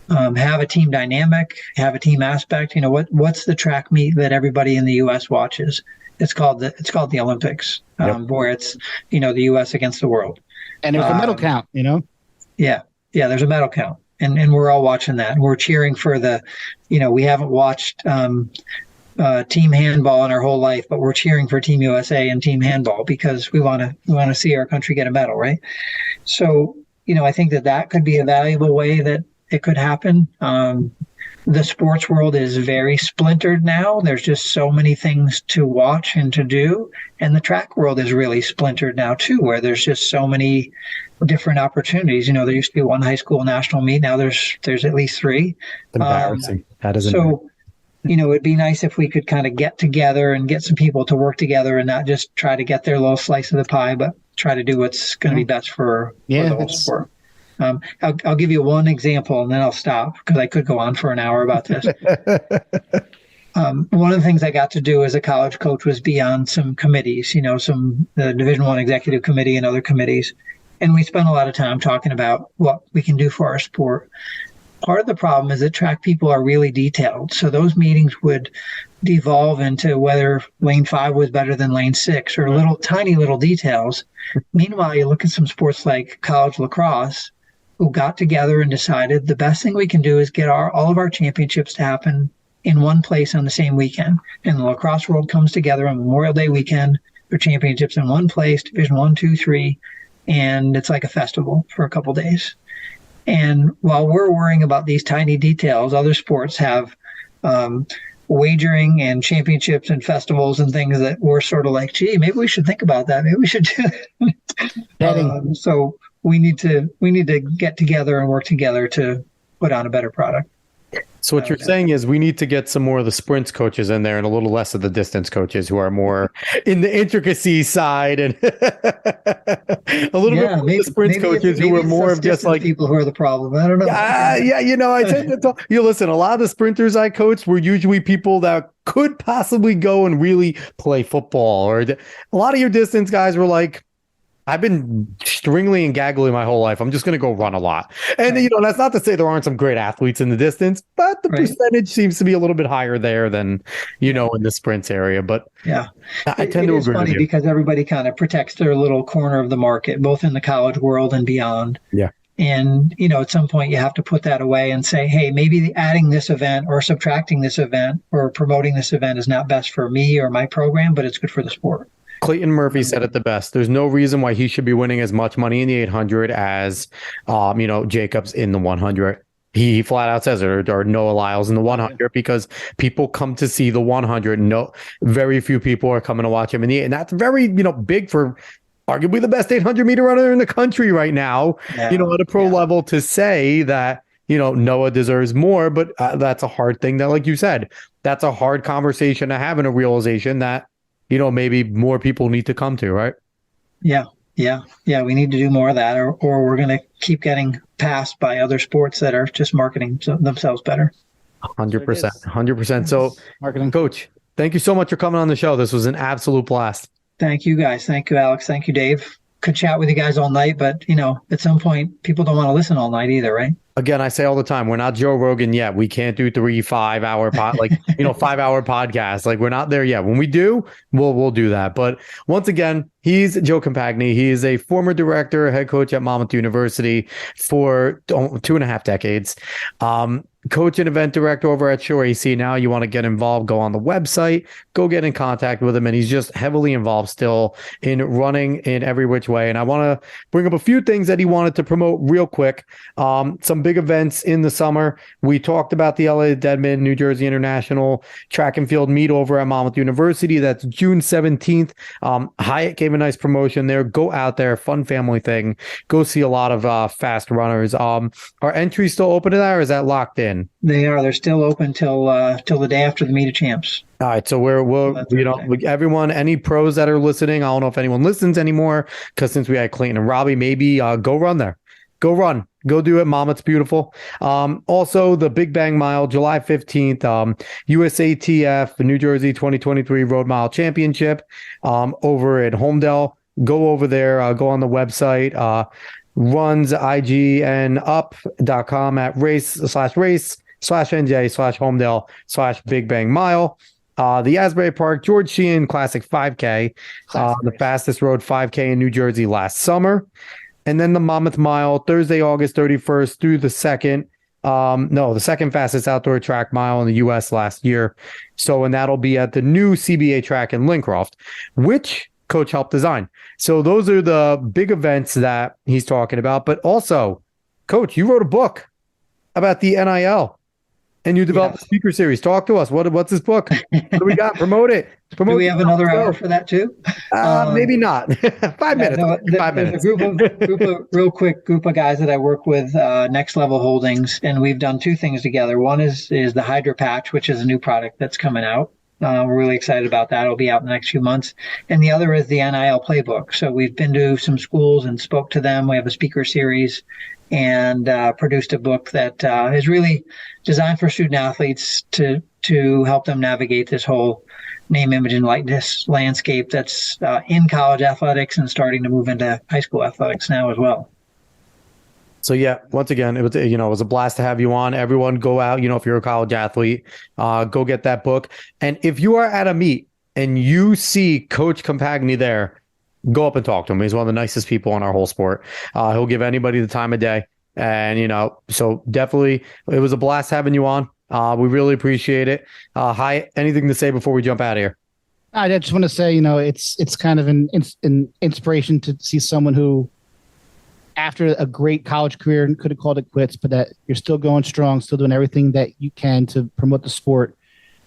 have a team dynamic, have a team aspect, what's the track meet that everybody in the U.S. watches? It's called the Olympics, where it's, the U.S. against the world. And there's a medal count, Yeah, there's a medal count. And we're all watching that. We're cheering for we haven't watched team handball in our whole life, but we're cheering for Team USA and team handball because we want to see our country get a medal, right? So, I think that could be a valuable way that it could happen. The sports world is very splintered now. There's just so many things to watch and to do. And the track world is really splintered now too, where there's just so many different opportunities. There used to be one high school national meet. Now there's at least 3. Embarrassing. That is so, it'd be nice if we could kind of get together and get some people to work together and not just try to get their little slice of the pie, but try to do what's going to be best for the whole sport. I'll give you one example and then I'll stop because I could go on for an hour about this. One of the things I got to do as a college coach was be on some committees, the Division I Executive Committee and other committees. And we spent a lot of time talking about what we can do for our sport. Part of the problem is that track people are really detailed. So those meetings would devolve into whether lane 5 was better than lane 6 or tiny little details. Meanwhile, you look at some sports like college lacrosse, who got together and decided the best thing we can do is get all of our championships to happen in one place on the same weekend. And the lacrosse world comes together on Memorial Day weekend for championships in one place, Division 1, 2, 3, and it's like a festival for a couple days. And while we're worrying about these tiny details, other sports have wagering and championships and festivals and things that we're sort of like, gee, maybe we should think about that. Maybe we should do that. So we need to get together and work together to put on a better product. So what you're saying is we need to get some more of the sprints coaches in there and a little less of the distance coaches who are more in the intricacy side and a little bit more the sprints coaches who are more of just like people who are the problem. I don't know. I tend to talk. Listen, a lot of the sprinters I coached were usually people that could possibly go and really play football, or a lot of your distance guys were like, I've been stringly and gaggly my whole life. I'm just going to go run a lot. And, that's not to say there aren't some great athletes in the distance, but the percentage seems to be a little bit higher there than, in the sprints area. But yeah, I tend to agree with you. It's funny because everybody kind of protects their little corner of the market, both in the college world and beyond. Yeah. And, at some point you have to put that away and say, hey, maybe adding this event or subtracting this event or promoting this event is not best for me or my program, but it's good for the sport. Clayton Murphy said it the best. There's no reason why he should be winning as much money in the 800 as, Jacobs in the 100. He flat out says it, or Noah Lyles in the 100, because people come to see the 100. No, very few people are coming to watch him in the 8. And that's very, big for arguably the best 800 meter runner in the country right now, at a pro level, to say that, Noah deserves more. But that's a hard thing that, like you said, that's a hard conversation to have, and a realization that, maybe more people need to come to, right? Yeah. We need to do more of that, or we're going to keep getting passed by other sports that are just marketing themselves better. 100%. So, marketing coach, thank you so much for coming on the show. This was an absolute blast. Thank you, guys. Thank you, Alex. Thank you, Dave. could chat with you guys all night, but at some point people don't want to listen all night either, right? Again, I say all the time, we're not Joe Rogan yet. We can't do 5 hour 5 hour podcasts. Like, we're not there yet. When we do, we'll do that. But once again, he's Joe Compagni. He is a former director, head coach at Monmouth University for 2.5 decades. Coach and event director over at Shore AC. Now you want to get involved, go on the website, go get in contact with him. And he's just heavily involved still in running in every which way. And I want to bring up a few things that he wanted to promote real quick. Some big events in the summer. We talked about the LA Deadman, New Jersey International Track and Field meet over at Monmouth University. That's June 17th. Hyatt gave a nice promotion there. Go out there, fun family thing. Go see a lot of fast runners. Are entries still open to that, or is that locked in? They are. They're still open till the day after the meet of champs. All right, so everyone, any pros that are listening, I don't know if anyone listens anymore, because since we had Clayton and Robbie, maybe go run there. Go run. Go do it, Mom. It's beautiful. Also, the Big Bang Mile, July 15th, USATF, the New Jersey 2023 Road Mile Championship over at Homedale. Go over there. Go on the website. runsignup.com at race/NJ/Homedale/Big Bang Mile. The Asbury Park George Sheehan Classic 5K, the fastest road 5K in New Jersey last summer. And then the Monmouth Mile, Thursday, August 31st through the 2nd. The second fastest outdoor track mile in the U.S. last year. So, and that'll be at the new CBA track in Lincroft, which Coach helped design. So those are the big events that he's talking about. But also, Coach, you wrote a book about the NIL, and you developed a speaker series. Talk to us. What's this book? What do we got? Promote it. Do we have another hour for that too? Maybe not. 5 minutes. No, 5 minutes. There's a real quick group of guys that I work with, Next Level Holdings, and we've done two things together. One is the Hydra Patch, which is a new product that's coming out. We're really excited about that. It'll be out in the next few months. And the other is the NIL playbook. So we've been to some schools and spoke to them. We have a speaker series and produced a book that is really designed for student athletes to help them navigate this whole name, image, and likeness landscape that's in college athletics and starting to move into high school athletics now as well. So yeah, once again, it was a blast to have you on. Everyone go out, if you're a college athlete, go get that book. And if you are at a meet and you see Coach Compagni there, go up and talk to him. He's one of the nicest people in our whole sport. He'll give anybody the time of day. And, so definitely it was a blast having you on. We really appreciate it. Hi, anything to say before we jump out of here? I just want to say, it's kind of an inspiration to see someone who, after a great college career, could have called it quits, but that you're still going strong, still doing everything that you can to promote the sport,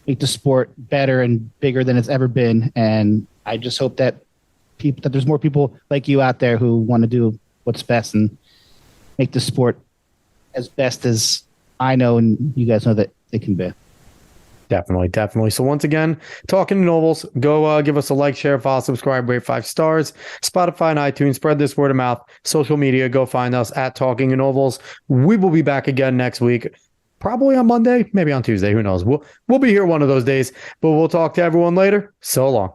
make the sport better and bigger than it's ever been. And I just hope that there's more people like you out there who want to do what's best and make the sport as best as I know and you guys know that it can be. Definitely. So once again, Talking to Nobles, go give us a like, share, follow, subscribe, rate 5 stars. Spotify and iTunes, spread this word of mouth. Social media, go find us at Talking to Nobles. We will be back again next week, probably on Monday, maybe on Tuesday. Who knows? We'll be here one of those days, but we'll talk to everyone later. So long.